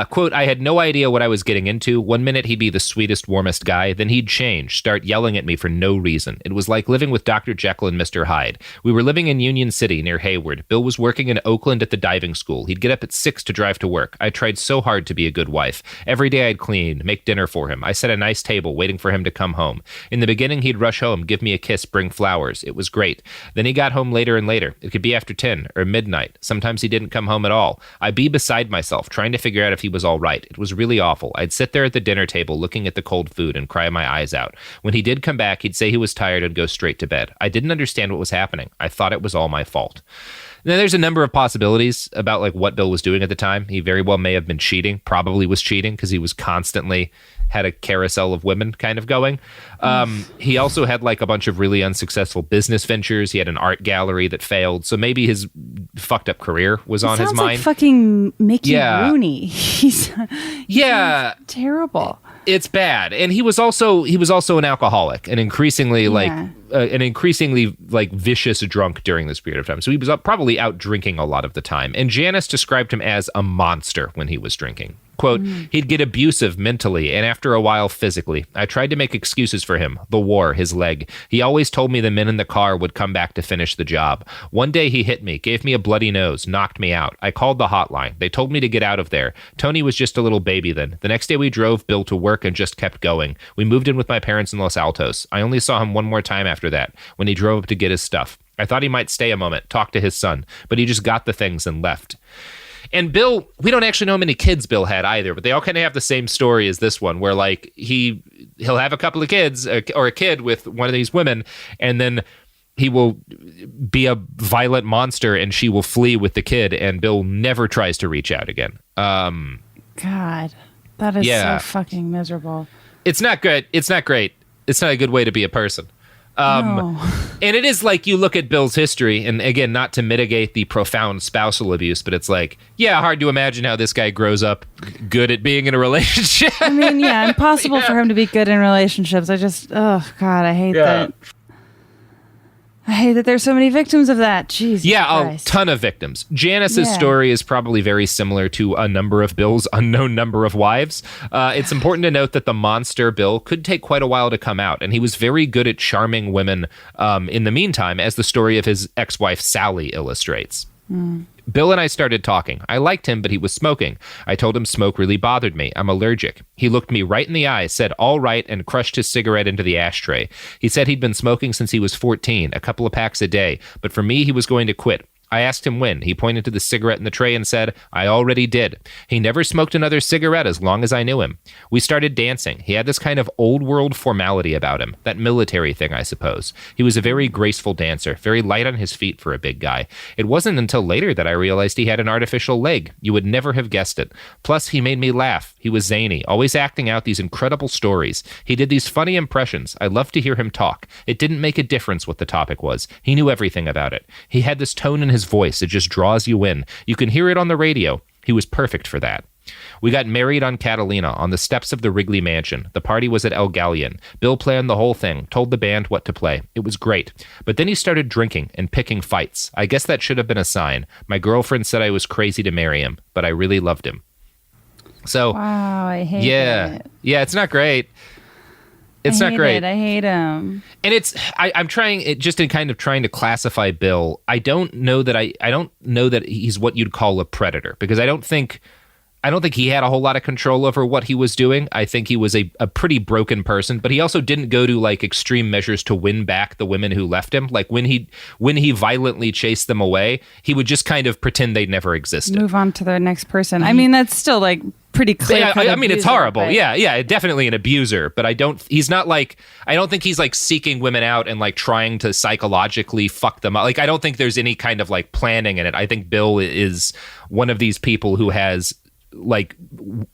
Quote, I had no idea what I was getting into. One minute he'd be the sweetest, warmest guy. Then he'd change, start yelling at me for no reason. It was like living with Dr. Jekyll and Mr. Hyde. We were living in Union City near Hayward. Bill was working in Oakland at the diving school. He'd get up at 6 to drive to work. I tried so hard to be a good wife. Every day I'd clean, make dinner for him. I set a nice table waiting for him to come home. In the beginning, he'd rush home, give me a kiss, bring flowers. It was great. Then he got home later and later. It could be after 10 or midnight. Sometimes he didn't come home at all. I'd be beside myself, trying to figure out if he was all right. It was really awful. I'd sit there at the dinner table looking at the cold food and cry my eyes out. When he did come back, he'd say he was tired and go straight to bed. I didn't understand what was happening. I thought it was all my fault. Now, there's a number of possibilities about like what Bill was doing at the time. He very well may have been cheating, probably was cheating because he was constantly had a carousel of women kind of going. He also had like a bunch of really unsuccessful business ventures. He had an art gallery that failed. So maybe his fucked up career was on his mind. Sounds like fucking Mickey Rooney. He's terrible. It's bad. And he was also an alcoholic, and increasingly vicious drunk during this period of time. So he was probably out drinking a lot of the time. And Janice described him as a monster when he was drinking. Quote, he'd get abusive mentally and after a while physically. I tried to make excuses for him. The war, his leg. He always told me the men in the car would come back to finish the job. One day he hit me, gave me a bloody nose, knocked me out. I called the hotline. They told me to get out of there. Tony was just a little baby then. The next day we drove Bill to work and just kept going. We moved in with my parents in Los Altos. I only saw him one more time after that, when he drove up to get his stuff. I thought he might stay a moment, talk to his son, but he just got the things and left. And Bill, we don't actually know how many kids Bill had either, but they all kind of have the same story as this one, where like he'll have a couple of kids or a kid with one of these women, and then he will be a violent monster and she will flee with the kid, and Bill never tries to reach out again. God, that is so fucking miserable. It's not good. It's not great. It's not a good way to be a person. No. And it is like you look at Bill's history, and again, not to mitigate the profound spousal abuse, but it's like, yeah, hard to imagine how this guy grows up good at being in a relationship. I mean, yeah, impossible for him to be good in relationships. I just, oh God, I hate that. I hate that there's so many victims of that. Jesus Christ. A ton of victims. Janice's story is probably very similar to a number of Bill's unknown number of wives. It's important to note that the monster Bill could take quite a while to come out, and he was very good at charming women in the meantime, as the story of his ex-wife Sally illustrates. Bill and I started talking. I liked him, but he was smoking. I told him smoke really bothered me. I'm allergic. He looked me right in the eye, said all right, and crushed his cigarette into the ashtray. He said he'd been smoking since he was 14, a couple of packs a day, but for me, he was going to quit. I asked him when. He pointed to the cigarette in the tray and said, I already did. He never smoked another cigarette as long as I knew him. We started dancing. He had this kind of old world formality about him, that military thing, I suppose. He was a very graceful dancer, very light on his feet for a big guy. It wasn't until later that I realized he had an artificial leg. You would never have guessed it. Plus, he made me laugh. He was zany, always acting out these incredible stories. He did these funny impressions. I loved to hear him talk. It didn't make a difference what the topic was. He knew everything about it. He had this tone in his voice. It just draws you in. You can hear it on the radio. He was perfect for that. We got married on Catalina, on the steps of the Wrigley Mansion. The party was at El Galleon. Bill planned the whole thing, told the band what to play. It was great. But then he started drinking and picking fights. I guess that should have been a sign. My girlfriend said I was crazy to marry him, but I really loved him. So, wow, I hate it. Yeah, it's not great. It's not great. I hate him. And I'm trying it just in kind of trying to classify Bill. I don't know that he's what you'd call a predator, because I don't think he had a whole lot of control over what he was doing. I think he was a pretty broken person, but he also didn't go to like extreme measures to win back the women who left him. Like when he violently chased them away, he would just kind of pretend they'd never existed. Move on to the next person. I mean, that's still like pretty clear. I mean, it's horrible. But... Yeah, definitely an abuser. But I don't think he's like seeking women out and like trying to psychologically fuck them up. Like, I don't think there's any kind of like planning in it. I think Bill is one of these people who has like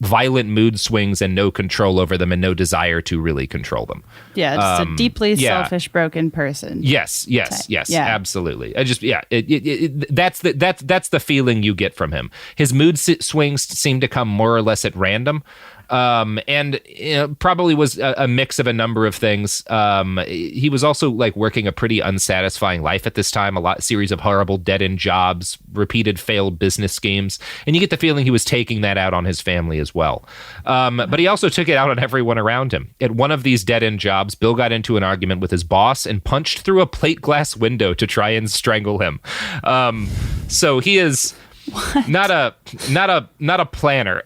violent mood swings and no control over them and no desire to really control them. Yeah, just a deeply selfish, broken person. Yes, absolutely. That's the feeling you get from him. His mood swings seem to come more or less at random. And probably was a mix of a number of things. He was also like working a pretty unsatisfying life at this time, series of horrible dead-end jobs, repeated failed business schemes, and you get the feeling he was taking that out on his family as well. But he also took it out on everyone around him. At one of these dead-end jobs, Bill got into an argument with his boss and punched through a plate glass window to try and strangle him. So he is not a planner.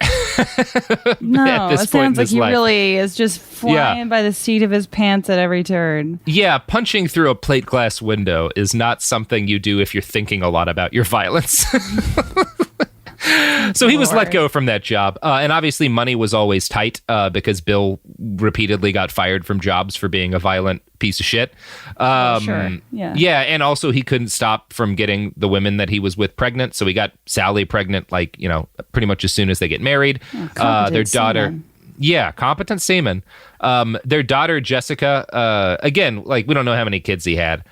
No, it sounds like he really is just flying by the seat of his pants at every turn. Yeah, punching through a plate glass window is not something you do if you're thinking a lot about your violence. So he was let go from that job. And obviously money was always tight because Bill repeatedly got fired from jobs for being a violent piece of shit. Sure. Yeah. And also he couldn't stop from getting the women that he was with pregnant. So he got Sally pregnant, like, pretty much as soon as they get married. Their daughter. Seaman. Yeah, competent seaman. Their daughter, Jessica, again, like, we don't know how many kids he had.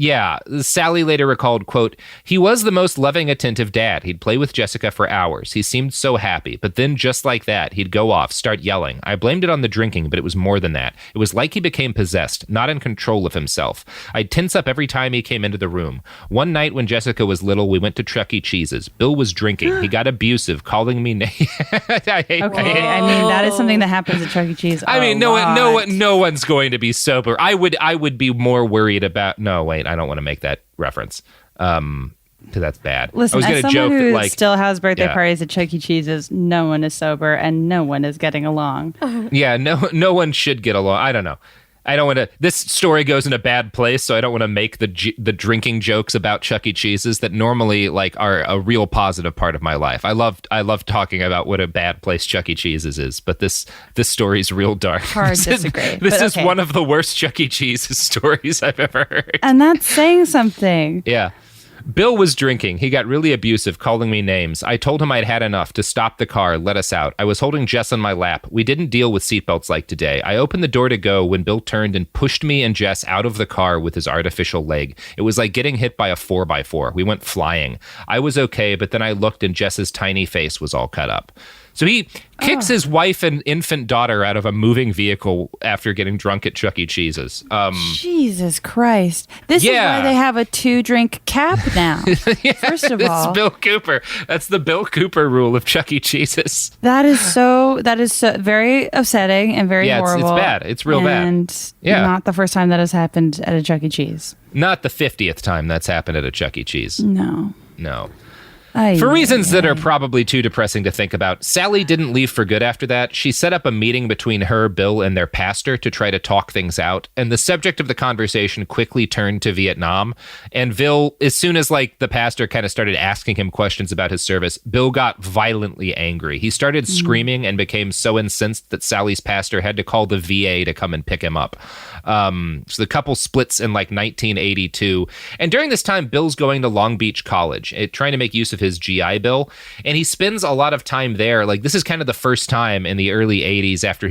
Yeah, Sally later recalled, quote, he was the most loving, attentive dad. He'd play with Jessica for hours. He seemed so happy. But then just like that, he'd go off, start yelling. I blamed it on the drinking, but it was more than that. It was like he became possessed, not in control of himself. I'd tense up every time he came into the room. One night when Jessica was little, we went to Chuck E. Cheese's. Bill was drinking. He got abusive, calling me names. I mean, that is something that happens at Chuck E. Cheese. I mean, no one's going to be sober. I would be more worried about. No, wait. I don't want to make that reference because that's bad. Listen, I was as someone who still has birthday parties at Chuck E. Cheese's, no one is sober and no one is getting along. Yeah, no one should get along. I don't know. I don't want to. This story goes in a bad place, so I don't want to make the drinking jokes about Chuck E. Cheese's that normally like are a real positive part of my life. I love talking about what a bad place Chuck E. Cheese's is, but this story's real dark. Hard to disagree. This is one of the worst Chuck E. Cheese's stories I've ever heard. And that's saying something. Yeah. Bill was drinking. He got really abusive, calling me names. I told him I'd had enough, to stop the car, let us out. I was holding Jess on my lap. We didn't deal with seatbelts like today. I opened the door to go when Bill turned and pushed me and Jess out of the car with his artificial leg. It was like getting hit by a 4x4. We went flying. I was okay, but then I looked and Jess's tiny face was all cut up. So he kicks his wife and infant daughter out of a moving vehicle after getting drunk at Chuck E. Cheese's. Jesus Christ. This is why they have a 2-drink cap now. First of all. It's Bill Cooper. That's the Bill Cooper rule of Chuck E. Cheese's. That is so very upsetting and very horrible. It's bad. It's real bad. And not the first time that has happened at a Chuck E. Cheese. Not the 50th time that's happened at a Chuck E. Cheese. No. For reasons that are probably too depressing to think about, Sally didn't leave for good after that. She set up a meeting between her, Bill, and their pastor to try to talk things out. And the subject of the conversation quickly turned to Vietnam. And Bill, as soon as the pastor kind of started asking him questions about his service, Bill got violently angry. He started screaming and became so incensed that Sally's pastor had to call the VA to come and pick him up. So the couple splits in 1982. And during this time, Bill's going to Long Beach College, trying to make use of his GI Bill. And he spends a lot of time there. This is kind of the first time in the early 80s after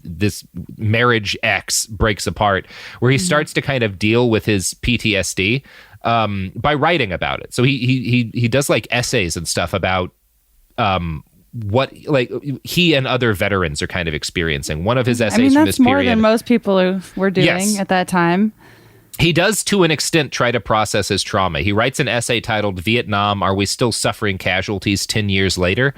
this marriage X breaks apart, where he starts to kind of deal with his PTSD by writing about it. So he does essays and stuff about what he and other veterans are kind of experiencing. One of his essays from this period. That's more than most people were doing at that time. He does, to an extent, try to process his trauma. He writes an essay titled "Vietnam, Are We Still Suffering Casualties 10 Years Later?"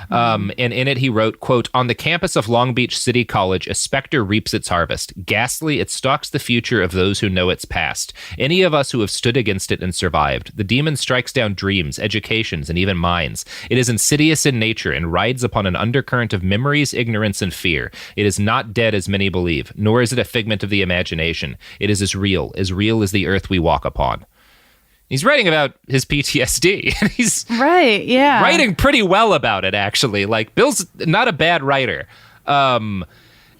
And in it he wrote, quote, "On the campus of Long Beach City College, a specter reaps its harvest. Ghastly, it stalks the future of those who know its past. Any of us who have stood against it and survived. The demon strikes down dreams, educations, and even minds. It is insidious in nature and rides upon an undercurrent of memories, ignorance, and fear. It is not dead as many believe, nor is it a figment of the imagination. It is as real as the earth we walk upon." He's writing about his PTSD. And he's writing pretty well about it, actually. Bill's not a bad writer.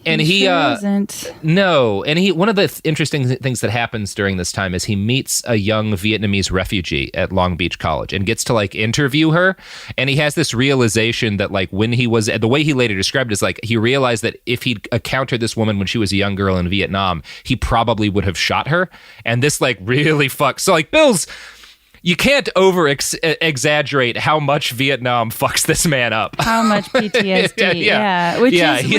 And he isn't. No. And one of the interesting things that happens during this time is he meets a young Vietnamese refugee at Long Beach College and gets to interview her. And he has this realization that when he was, the way he later described it is he realized that if he'd encountered this woman when she was a young girl in Vietnam, he probably would have shot her. And this really fucks. So Bill's, you can't exaggerate how much Vietnam fucks this man up. How much PTSD, which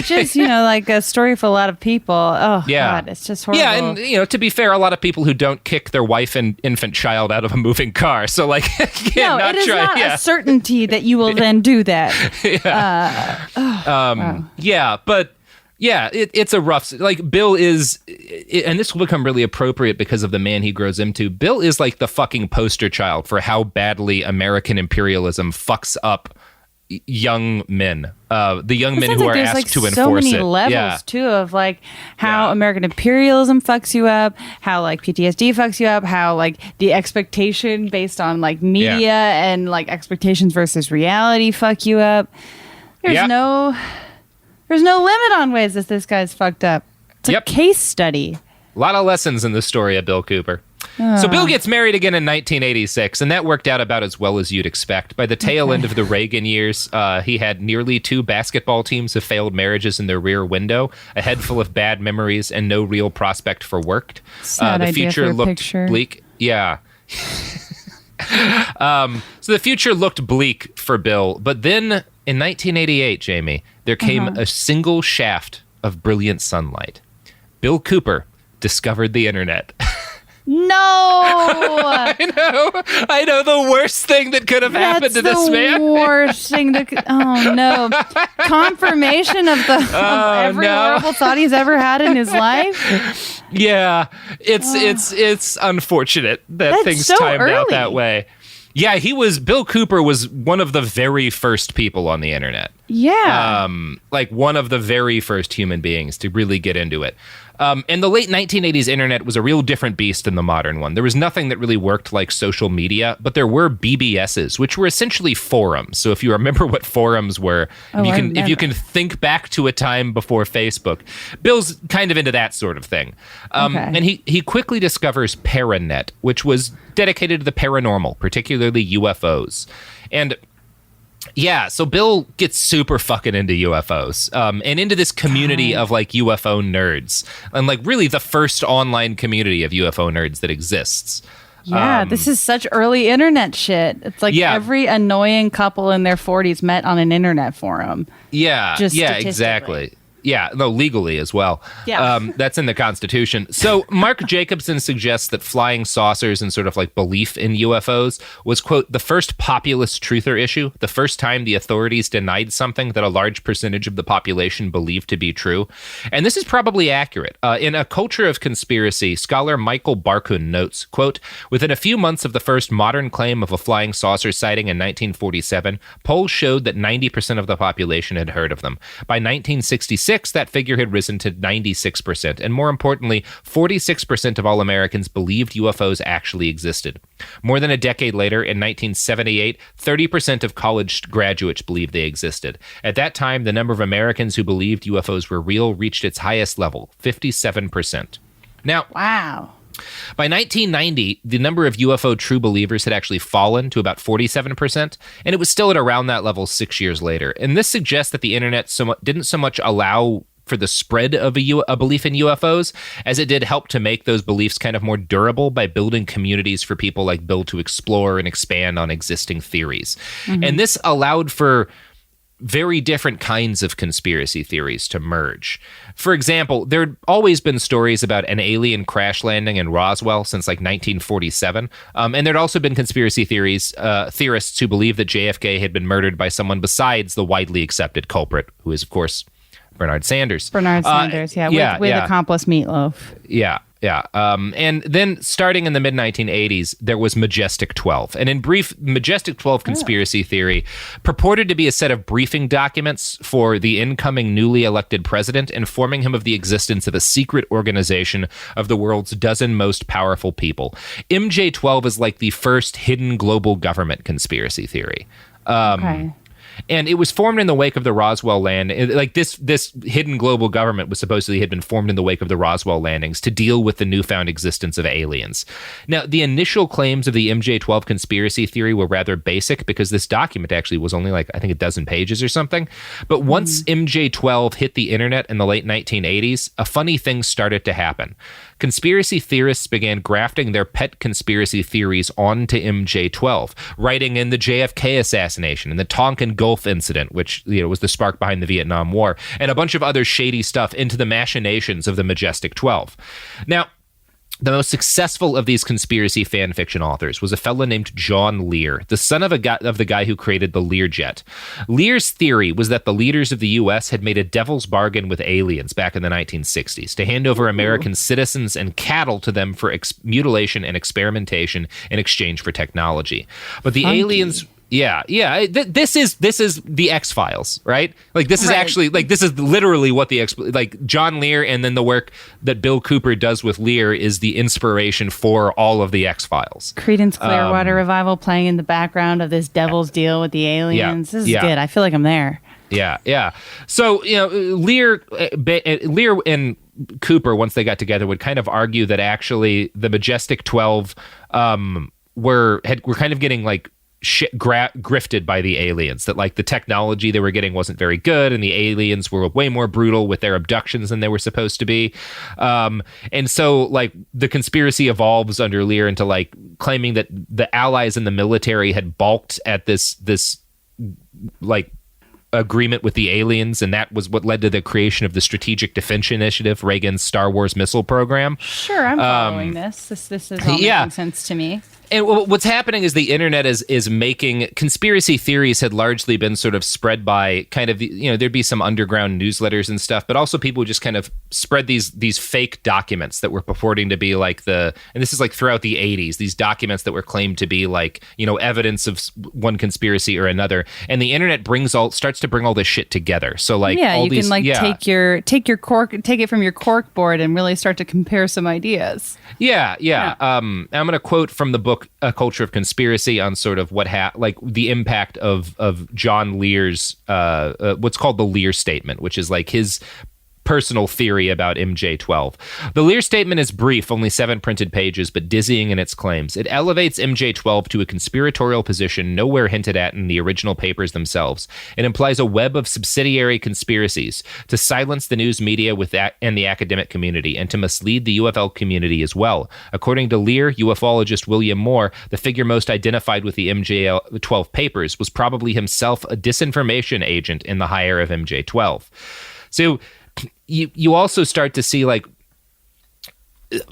is a story for a lot of people. Oh God, it's just horrible. Yeah, and to be fair, a lot of people who don't kick their wife and infant child out of a moving car. So it is not a certainty that you will then do that. But. Yeah, it's a rough... Bill is... and this will become really appropriate because of the man he grows into. Bill is the fucking poster child for how badly American imperialism fucks up young men. The young men who are asked to enforce it. So many levels, too, of how American imperialism fucks you up, how PTSD fucks you up, how the expectation based on media and expectations versus reality fuck you up. There's no limit on ways that this guy's fucked up. It's a case study. A lot of lessons in the story of Bill Cooper. So Bill gets married again in 1986, and that worked out about as well as you'd expect. By the tail end of the Reagan years, he had nearly 2 basketball teams of failed marriages in their rear window, a head full of bad memories, and no real prospect for work. The future looked bleak. Yeah. So the future looked bleak for Bill, but then in 1988, Jamie, there came a single shaft of brilliant sunlight. Bill Cooper discovered the internet. No! I know, the worst thing that could have happened to this man. The worst thing that could... Oh, no. Confirmation of every horrible thought he's ever had in his life? Yeah. It's unfortunate that things timed out that way. Yeah, Bill Cooper was one of the very first people on the internet. Yeah. One of the very first human beings to really get into it. And the late 1980s internet was a real different beast than the modern one. There was nothing that really worked like social media, but there were BBSs, which were essentially forums. So if you remember what forums were, if you can think back to a time before Facebook, Bill's kind of into that sort of thing. And he quickly discovers Paranet, which was dedicated to the paranormal, particularly UFOs. And yeah, so Bill gets super fucking into UFOs and into this community of UFO nerds, and really the first online community of UFO nerds that exists. Yeah, this is such early internet shit. It's every annoying couple in their 40s met on an internet forum. Yeah, exactly. Yeah, no, legally as well. Yeah. That's in the Constitution. So Mark Jacobson suggests that flying saucers and sort of like belief in UFOs was, quote, the first populist truther issue, the first time the authorities denied something that a large percentage of the population believed to be true. And this is probably accurate. In A Culture of Conspiracy, scholar Michael Barkun notes, quote, within a few months of the first modern claim of a flying saucer sighting in 1947, polls showed that 90% of the population had heard of them. By 1966, that figure had risen to 96%, and more importantly, 46% of all Americans believed UFOs actually existed. More than a decade later, in 1978, 30% of college graduates believed they existed. At that time, the number of Americans who believed UFOs were real reached its highest level, 57%. Now, wow. By 1990, the number of UFO true believers had actually fallen to about 47%, and it was still at around that level 6 years later. And this suggests that the internet didn't so much allow for the spread of a belief in UFOs as it did help to make those beliefs kind of more durable by building communities for people like Bill to explore and expand on existing theories. Mm-hmm. And this allowed for very different kinds of conspiracy theories to merge. For example, there'd always been stories about an alien crash landing in Roswell since like 1947. And there'd also been conspiracy theorists who believed that JFK had been murdered by someone besides the widely accepted culprit, who is, of course, Bernard Sanders. Bernard Sanders, with accomplice Meatloaf. Yeah. And then starting in the mid-1980s, there was Majestic 12. And in brief, Majestic 12 conspiracy theory purported to be a set of briefing documents for the incoming newly elected president, informing him of the existence of a secret organization of the world's dozen most powerful people. MJ-12 is like the first hidden global government conspiracy theory. Okay. And it was formed in the wake of the Roswell landing. Like this hidden global government was supposedly had been formed in the wake of the Roswell landings to deal with the newfound existence of aliens. Now, the initial claims of the MJ-12 conspiracy theory were rather basic because this document actually was only like, I think, a dozen pages or something. But once MJ-12 hit the internet in the late 1980s, a funny thing started to happen. Conspiracy theorists began grafting their pet conspiracy theories onto MJ-12, writing in the JFK assassination and the Tonkin Gulf incident, which was the spark behind the Vietnam War, and a bunch of other shady stuff into the machinations of the Majestic 12. Now, the most successful of these conspiracy fan fiction authors was a fellow named John Lear, the son of the guy who created the Learjet. Lear's theory was that the leaders of the U.S. had made a devil's bargain with aliens back in the 1960s to hand over American citizens and cattle to them for mutilation and experimentation in exchange for technology. But the aliens... Yeah. This is the X-Files, right? Like this is actually this is literally what John Lear, and then the work that Bill Cooper does with Lear is the inspiration for all of the X-Files. Creedence Clearwater Revival playing in the background of this devil's deal with the aliens. This is good. I feel like I'm there. Yeah. So Lear and Cooper, once they got together, would kind of argue that actually the Majestic 12 were kind of getting like grifted by the aliens, that like the technology they were getting wasn't very good, and the aliens were way more brutal with their abductions than they were supposed to be. And so like the conspiracy evolves under Lear into like claiming that the Allies in the military had balked at this like agreement with the aliens, and that was what led to the creation of the Strategic Defense Initiative, Reagan's Star Wars missile program. Sure, I'm following this. This is all making sense to me. And what's happening is the internet is making conspiracy theories had largely been sort of spread by kind of there'd be some underground newsletters and stuff, but also people would just kind of spread these fake documents that were purporting to be like and this is like throughout the 80s, these documents that were claimed to be like evidence of one conspiracy or another, and the internet starts to bring all this shit together. So like all you can take it from your cork board and really start to compare some ideas. Yeah. I'm going to quote from the book A Culture of Conspiracy on sort of the impact of John Lear's what's called the Lear Statement, which is like his personal theory about MJ-12. The Lear Statement is brief, only 7 printed pages, but dizzying in its claims. It elevates MJ-12 to a conspiratorial position nowhere hinted at in the original papers themselves. It implies a web of subsidiary conspiracies to silence the news media and the academic community, and to mislead the UFO community as well. According to Lear, ufologist William Moore, the figure most identified with the MJ-12 papers, was probably himself a disinformation agent in the hire of MJ-12. So you also start to see like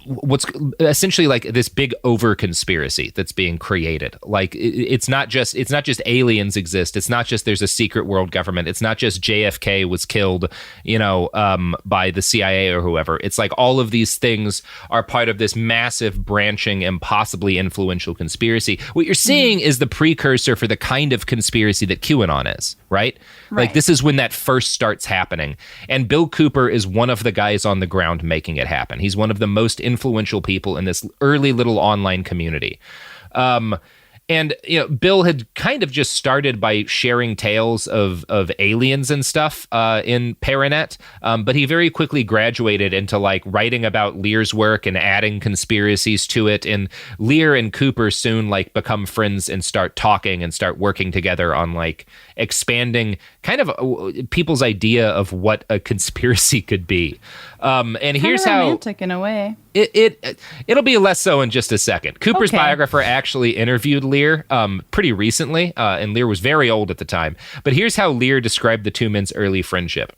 what's essentially like this big over conspiracy that's being created. Like it's not just aliens exist. It's not just there's a secret world government. It's not just JFK was killed, by the CIA or whoever. It's like all of these things are part of this massive branching, impossibly influential conspiracy. What you're seeing is the precursor for the kind of conspiracy that QAnon is, right? Like this is when that first starts happening. And Bill Cooper is one of the guys on the ground making it happen. He's one of the most influential people in this early little online community. And Bill had kind of just started by sharing tales of aliens and stuff in Paranet, but he very quickly graduated into like writing about Lear's work and adding conspiracies to it. And Lear and Cooper soon like become friends and start talking and start working together on like expanding kind of people's idea of what a conspiracy could be. And kind here's how romantic in a way. It'll be less so in just a second. Cooper's biographer actually interviewed Lear pretty recently, and Lear was very old at the time. But here's how Lear described the two men's early friendship.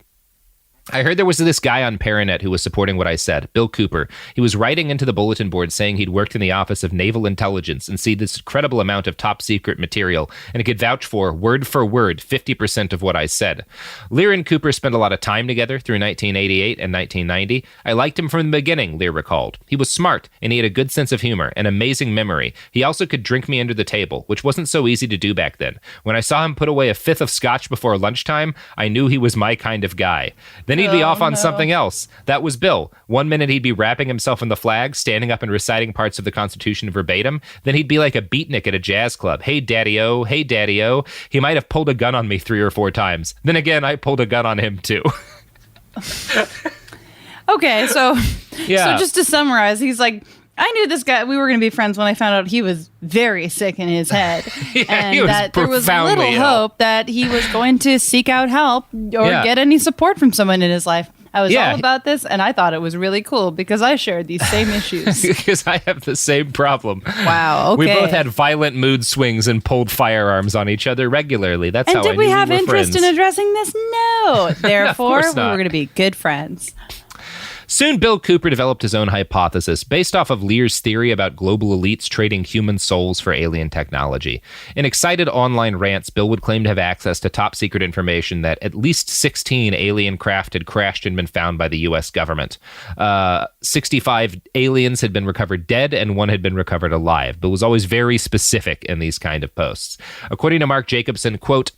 I heard there was this guy on Paranet who was supporting what I said, Bill Cooper. He was writing into the bulletin board saying he'd worked in the Office of Naval Intelligence and see this incredible amount of top secret material, and he could vouch for, word, 50% of what I said. Lear and Cooper spent a lot of time together through 1988 and 1990. I liked him from the beginning, Lear recalled. He was smart, and he had a good sense of humor, an amazing memory. He also could drink me under the table, which wasn't so easy to do back then. When I saw him put away a fifth of scotch before lunchtime, I knew he was my kind of guy. Then he'd be off on something else. That was Bill. One minute he'd be wrapping himself in the flag, standing up and reciting parts of the Constitution verbatim. Then he'd be like a beatnik at a jazz club. Hey, daddy-o, hey, daddy-o. He might have pulled a gun on me 3 or 4 times. Then again, I pulled a gun on him too. Okay, so just to summarize, he's like, I knew this guy, we were going to be friends when I found out he was very sick in his head. And that there was little hope that he was going to seek out help or get any support from someone in his life. I was all about this, and I thought it was really cool because I shared these same issues. Because I have the same problem. Wow, okay. We both had violent mood swings and pulled firearms on each other regularly. That's how I knew we were friends. And did we have interest in addressing this? No. Therefore, we were going to be good friends. Soon, Bill Cooper developed his own hypothesis based off of Lear's theory about global elites trading human souls for alien technology. In excited online rants, Bill would claim to have access to top-secret information that at least 16 alien craft had crashed and been found by the U.S. government. 65 aliens had been recovered dead, and 1 had been recovered alive. Bill was always very specific in these kind of posts. According to Mark Jacobson, quote,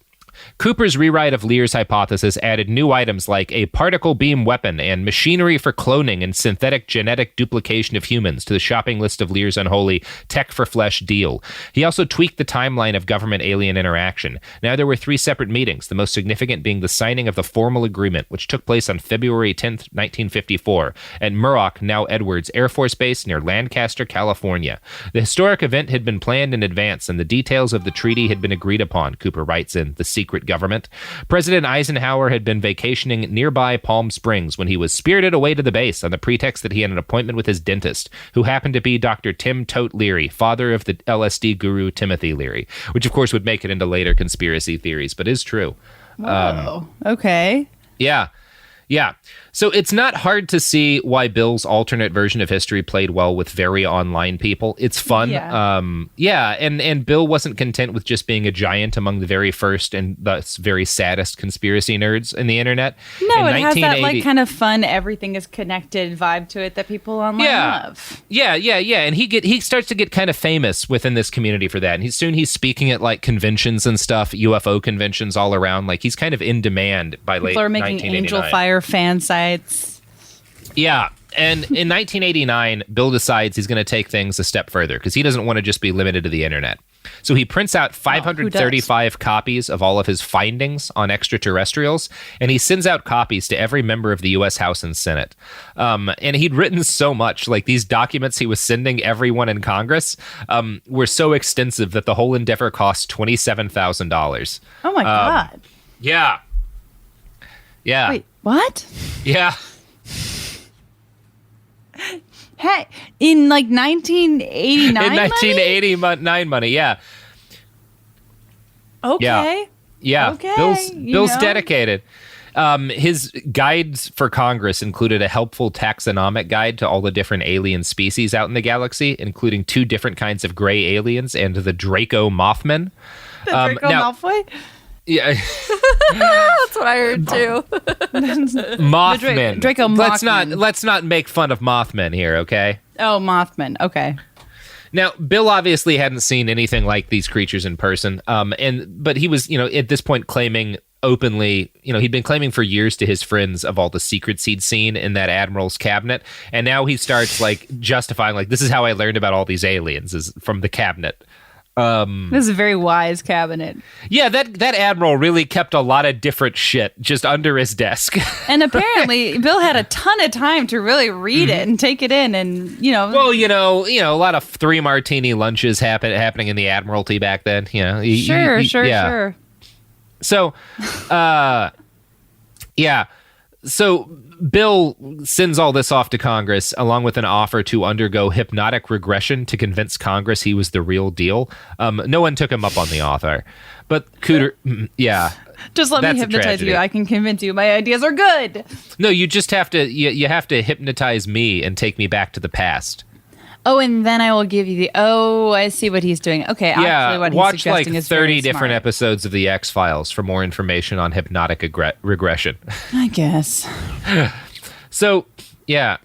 Cooper's rewrite of Lear's hypothesis added new items like a particle beam weapon and machinery for cloning and synthetic genetic duplication of humans to the shopping list of Lear's unholy tech for flesh deal. He also tweaked the timeline of government-alien interaction. Now there were 3 separate meetings, the most significant being the signing of the formal agreement, which took place on February 10th, 1954, at Muroc, now Edwards Air Force Base near Lancaster, California. The historic event had been planned in advance, and the details of the treaty had been agreed upon, Cooper writes in The Secret Government. President Eisenhower had been vacationing nearby Palm Springs when he was spirited away to the base on the pretext that he had an appointment with his dentist, who happened to be Dr. Tim Tote Leary, father of the LSD guru Timothy Leary, which of course would make it into later conspiracy theories, but is true. Whoa. Okay. Yeah. So it's not hard to see why Bill's alternate version of history played well with very online people. It's fun. And Bill wasn't content with just being a giant among the very first and thus very saddest conspiracy nerds in the internet. No, it has that like kind of fun, everything is connected vibe to it that people online love. Yeah. And he starts to get kind of famous within this community for that. And he's speaking at like conventions and stuff, UFO conventions all around. Like he's kind of in demand by late 1989. People are making Angel Fire fan sites. Yeah. And in 1989, Bill decides he's going to take things a step further because he doesn't want to just be limited to the internet. So he prints out 535 copies of all of his findings on extraterrestrials, and he sends out copies to every member of the U.S. House and Senate. And he'd written so much, like these documents he was sending everyone in Congress were so extensive that the whole endeavor cost $27,000. Oh, my God. Yeah. Wait, what? Yeah. Hey, in like 1989 In 1989 money, yeah. Okay. Yeah. Okay. Bill's dedicated. His guides for Congress included a helpful taxonomic guide to all the different alien species out in the galaxy, including 2 different kinds of gray aliens and the Draco Mothman. The Draco Malfoy? Yeah. That's what I heard too. Mothman. Draco Mothman. Let's not make fun of Mothman here, okay? Oh, Mothman. Okay. Now, Bill obviously hadn't seen anything like these creatures in person, but he was, at this point claiming openly, he'd been claiming for years to his friends of all the secrets he'd seen in that admiral's cabinet, and now he starts justifying this is how I learned about all these aliens is from the cabinet. This is a very wise cabinet. Yeah, that admiral really kept a lot of different shit just under his desk. And apparently, Bill had a ton of time to really read it and take it in, and Well, a lot of 3 martini lunches happening in the Admiralty back then. Sure. So, yeah. So Bill sends all this off to Congress along with an offer to undergo hypnotic regression to convince Congress he was the real deal. No one took him up on the offer, but Cooter, yeah. Just let me hypnotize you. I can convince you my ideas are good. No, you just have to, you have to hypnotize me and take me back to the past. Oh, and then I will give you I see what he's doing. Okay, actually what he's suggesting is 30 different episodes of the X-Files for more information on hypnotic regression. I guess. So, yeah.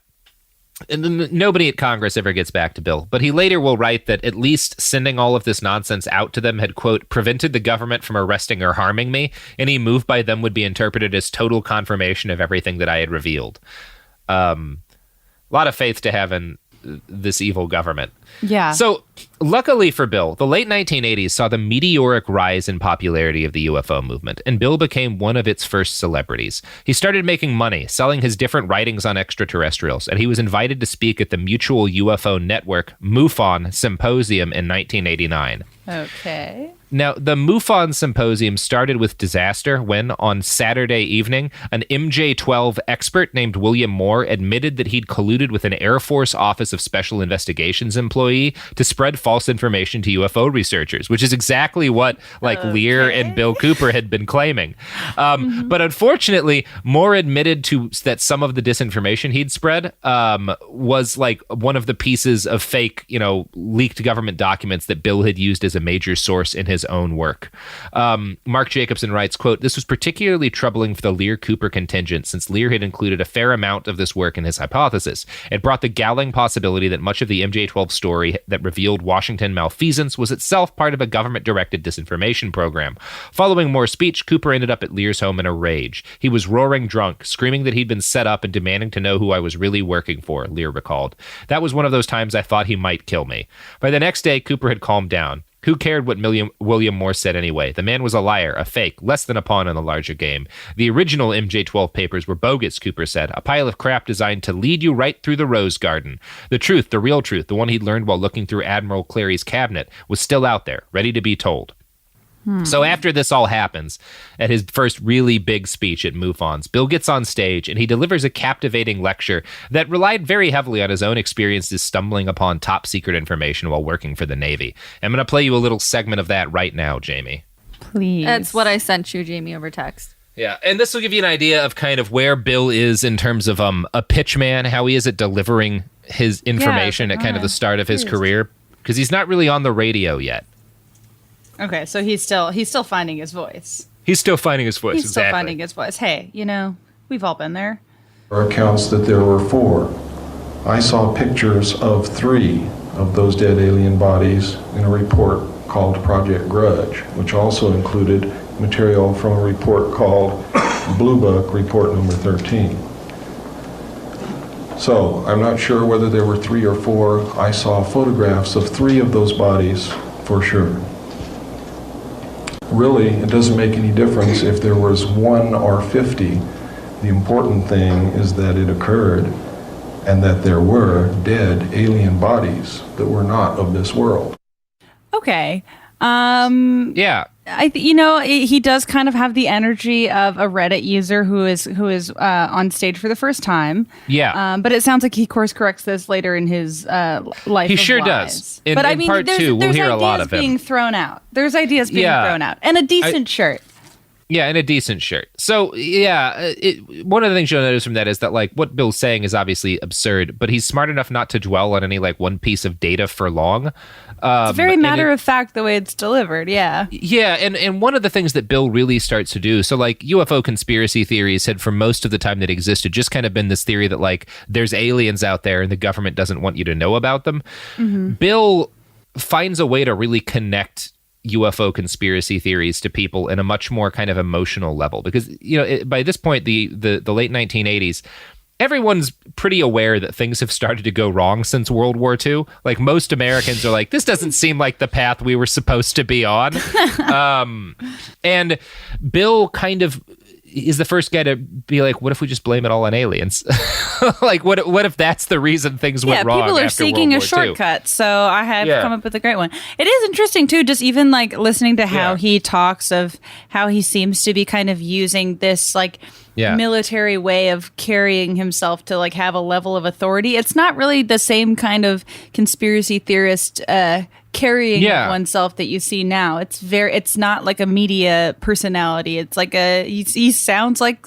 And nobody at Congress ever gets back to Bill, but he later will write that at least sending all of this nonsense out to them had, quote, prevented the government from arresting or harming me. Any move by them would be interpreted as total confirmation of everything that I had revealed. A lot of faith to have in this evil government. Yeah. So luckily for Bill, the late 1980s saw the meteoric rise in popularity of the UFO movement, and Bill became one of its first celebrities. He started making money, selling his different writings on extraterrestrials, and he was invited to speak at the Mutual UFO Network MUFON Symposium in 1989. Okay. Now, the MUFON Symposium started with disaster when, on Saturday evening, an MJ-12 expert named William Moore admitted that he'd colluded with an Air Force Office of Special Investigations employee to spread false information to UFO researchers, which is exactly what, Lear and Bill Cooper had been claiming. But unfortunately, Moore admitted that some of the disinformation he'd spread was, one of the pieces of fake, leaked government documents that Bill had used as a major source in his own work. Mark Jacobson writes, quote, "This was particularly troubling for the Lear-Cooper contingent since Lear had included a fair amount of this work in his hypothesis. It brought the galling possibility that much of the MJ-12 story that revealed Washington malfeasance was itself part of a government-directed disinformation program. Following Moore's speech, Cooper ended up at Lear's home in a rage. He was roaring drunk, screaming that he'd been set up and demanding to know who I was really working for," Lear recalled. "That was one of those times I thought he might kill me." By the next day, Cooper had calmed down. Who cared what William Moore said anyway? The man was a liar, a fake, less than a pawn in the larger game. The original MJ-12 papers were bogus, Cooper said, a pile of crap designed to lead you right through the rose garden. The truth, the real truth, the one he'd learned while looking through Admiral Clary's cabinet, was still out there, ready to be told. So after this all happens, at his first really big speech at MUFON's, Bill gets on stage and he delivers a captivating lecture that relied very heavily on his own experiences stumbling upon top secret information while working for the Navy. I'm going to play you a little segment of that right now, Jamie. Please. That's what I sent you, Jamie, over text. Yeah, and this will give you an idea of kind of where Bill is in terms of a pitchman, how he is at delivering his information at kind of the start of his career, because he's not really on the radio yet. Okay, so he's still finding his voice. He's still finding his voice, He's still finding his voice. Hey, we've all been there. There are accounts that there were 4. I saw pictures of 3 of those dead alien bodies in a report called Project Grudge, which also included material from a report called Blue Book Report Number 13. So, I'm not sure whether there were 3 or 4. I saw photographs of 3 of those bodies for sure. Really, it doesn't make any difference if there was 1 or 50. The important thing is that it occurred and that there were dead alien bodies that were not of this world. Okay. Yeah. He does kind of have the energy of a Reddit user who is on stage for the first time. Yeah. But it sounds like he course corrects this later in his life. He sure does. In part 2, we'll hear a lot of him. There's ideas being thrown out. There's ideas being thrown out. And a decent shirt. Yeah, and a decent shirt. So, yeah, one of the things you'll notice from that is that, like, what Bill's saying is obviously absurd, but he's smart enough not to dwell on any, like, one piece of data for long. It's very matter of fact the way it's delivered, yeah. Yeah, and one of the things that Bill really starts to do, so, like, UFO conspiracy theories had, for most of the time that existed, just kind of been this theory that, like, there's aliens out there and the government doesn't want you to know about them. Mm-hmm. Bill finds a way to really connect UFO conspiracy theories to people in a much more kind of emotional level, because by this point, the late 1980s, everyone's pretty aware that things have started to go wrong since World War II. Like, most Americans are like, this doesn't seem like the path we were supposed to be on. And Bill kind of is the first guy to be like, what if we just blame it all on aliens? Like, what if that's the reason things went wrong? People are seeking a shortcut. So I have come up with a great one. It is interesting too, just even like listening to how he talks of how he seems to be kind of using this like military way of carrying himself to like have a level of authority. It's not really the same kind of conspiracy theorist carrying of oneself that you see now. It's not like a media personality. It's like he sounds like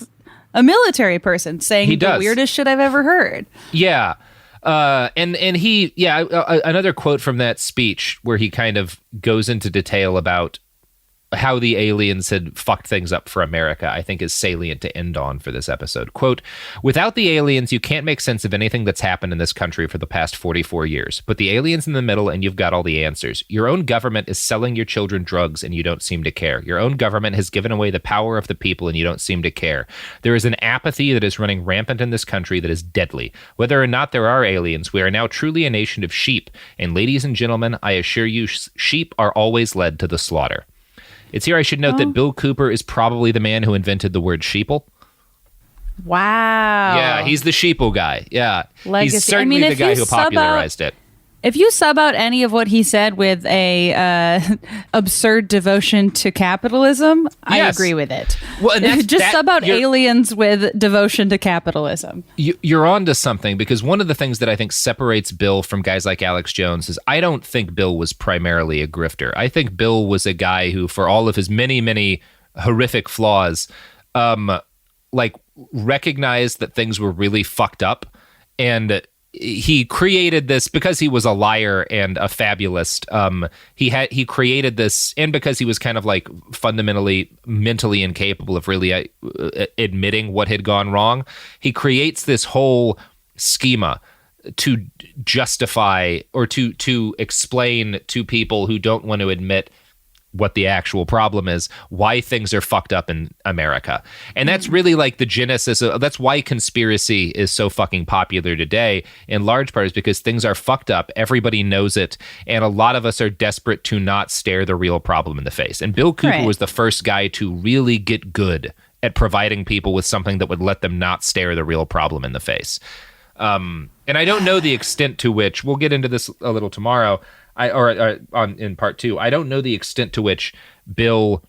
a military person saying the weirdest shit I've ever heard. Yeah. And he, another quote from that speech where he kind of goes into detail about how the aliens had fucked things up for America, I think is salient to end on for this episode. Quote, without the aliens, you can't make sense of anything that's happened in this country for the past 44 years. Put the aliens in the middle and you've got all the answers. Your own government is selling your children drugs and you don't seem to care. Your own government has given away the power of the people and you don't seem to care. There is an apathy that is running rampant in this country that is deadly. Whether or not there are aliens, we are now truly a nation of sheep. And ladies and gentlemen, I assure you, sheep are always led to the slaughter. It's here I should note that Bill Cooper is probably the man who invented the word sheeple. Wow. Yeah, he's the sheeple guy. Yeah. Legacy. He's certainly the guy who popularized it. If you sub out any of what he said with a absurd devotion to capitalism, I agree with it. Well, and sub out aliens with devotion to capitalism. You're onto something, because one of the things that I think separates Bill from guys like Alex Jones is I don't think Bill was primarily a grifter. I think Bill was a guy who, for all of his many, many horrific flaws, recognized that things were really fucked up, and he created this because he was a liar and a fabulist. He created this, and because he was kind of like fundamentally mentally incapable of really admitting what had gone wrong, he creates this whole schema to justify or to explain to people who don't want to admit what the actual problem is, why things are fucked up in America. And that's really like the genesis that's why conspiracy is so fucking popular today, in large part is because things are fucked up, everybody knows it, and a lot of us are desperate to not stare the real problem in the face. And Bill Cooper was the first guy to really get good at providing people with something that would let them not stare the real problem in the face. And I don't know the extent to which, we'll get into this a little tomorrow, in part 2, I don't know the extent to which Bill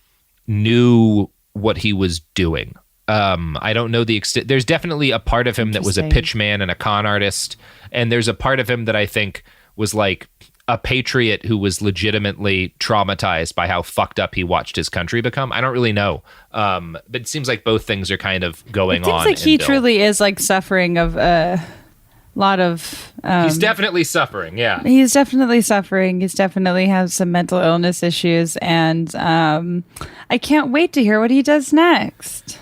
knew what he was doing. I don't know the extent. There's definitely a part of him that was a pitchman and a con artist, and there's a part of him that I think was like a patriot who was legitimately traumatized by how fucked up he watched his country become. I don't really know, but it seems like both things are kind of going on. It seems like he truly is like suffering of lot of he's definitely suffering. He's definitely suffering. He's definitely has some mental illness issues, and I can't wait to hear what he does next.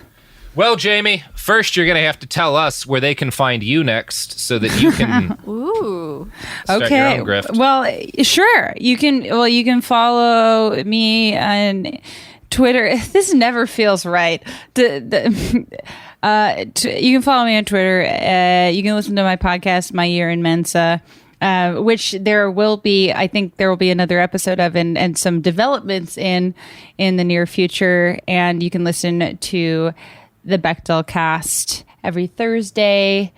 Well, Jamie, first you're gonna have to tell us where they can find you next, so that you can start your own grift. Well, sure, you can follow me on Twitter. This never feels right. You can follow me on Twitter. You can listen to my podcast, My Year in Mensa, which there will be, I think there will be another episode of and some developments in the near future. And you can listen to the Bechdel Cast every Thursday,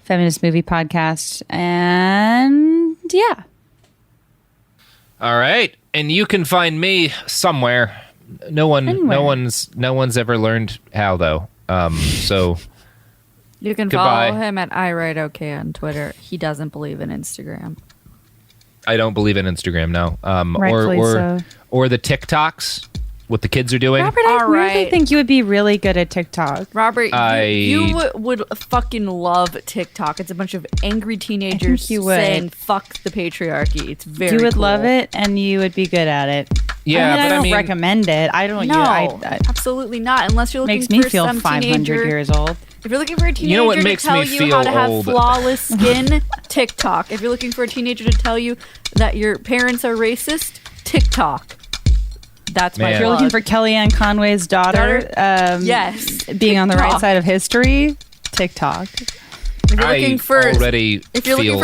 feminist movie podcast. And yeah. All right. And you can find me somewhere. No one's ever learned how, though. So you can follow him at iWriteOK on Twitter. He doesn't believe in Instagram. I don't believe in Instagram, no. Or the TikToks, what the kids are doing. Robert, I really think you would be really good at TikTok. Robert, you would fucking love TikTok. It's a bunch of angry teenagers saying "fuck the patriarchy." It's very. You would cool. love it, and you would be good at it. Yeah, I don't recommend it. I don't. No, absolutely not. Unless you're looking makes me for feel some 500 years old. If you're looking for a teenager to tell you how to have flawless skin, TikTok. If you're looking for a teenager to tell you that your parents are racist, TikTok. That's my. If you're looking for Kellyanne Conway's daughter, yes, being on the right side of history, TikTok. If you're looking for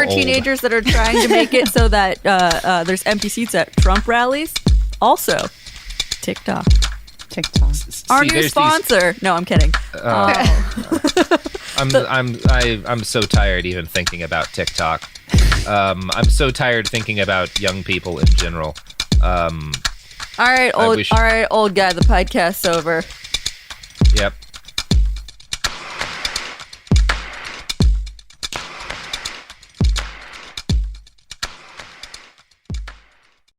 teenagers that are trying to make it so that there's empty seats at Trump rallies, also TikTok. Our new sponsor. No, I'm kidding. I'm so tired even thinking about TikTok. I'm so tired thinking about young people in general. All right, old guy. The podcast's over. Yep.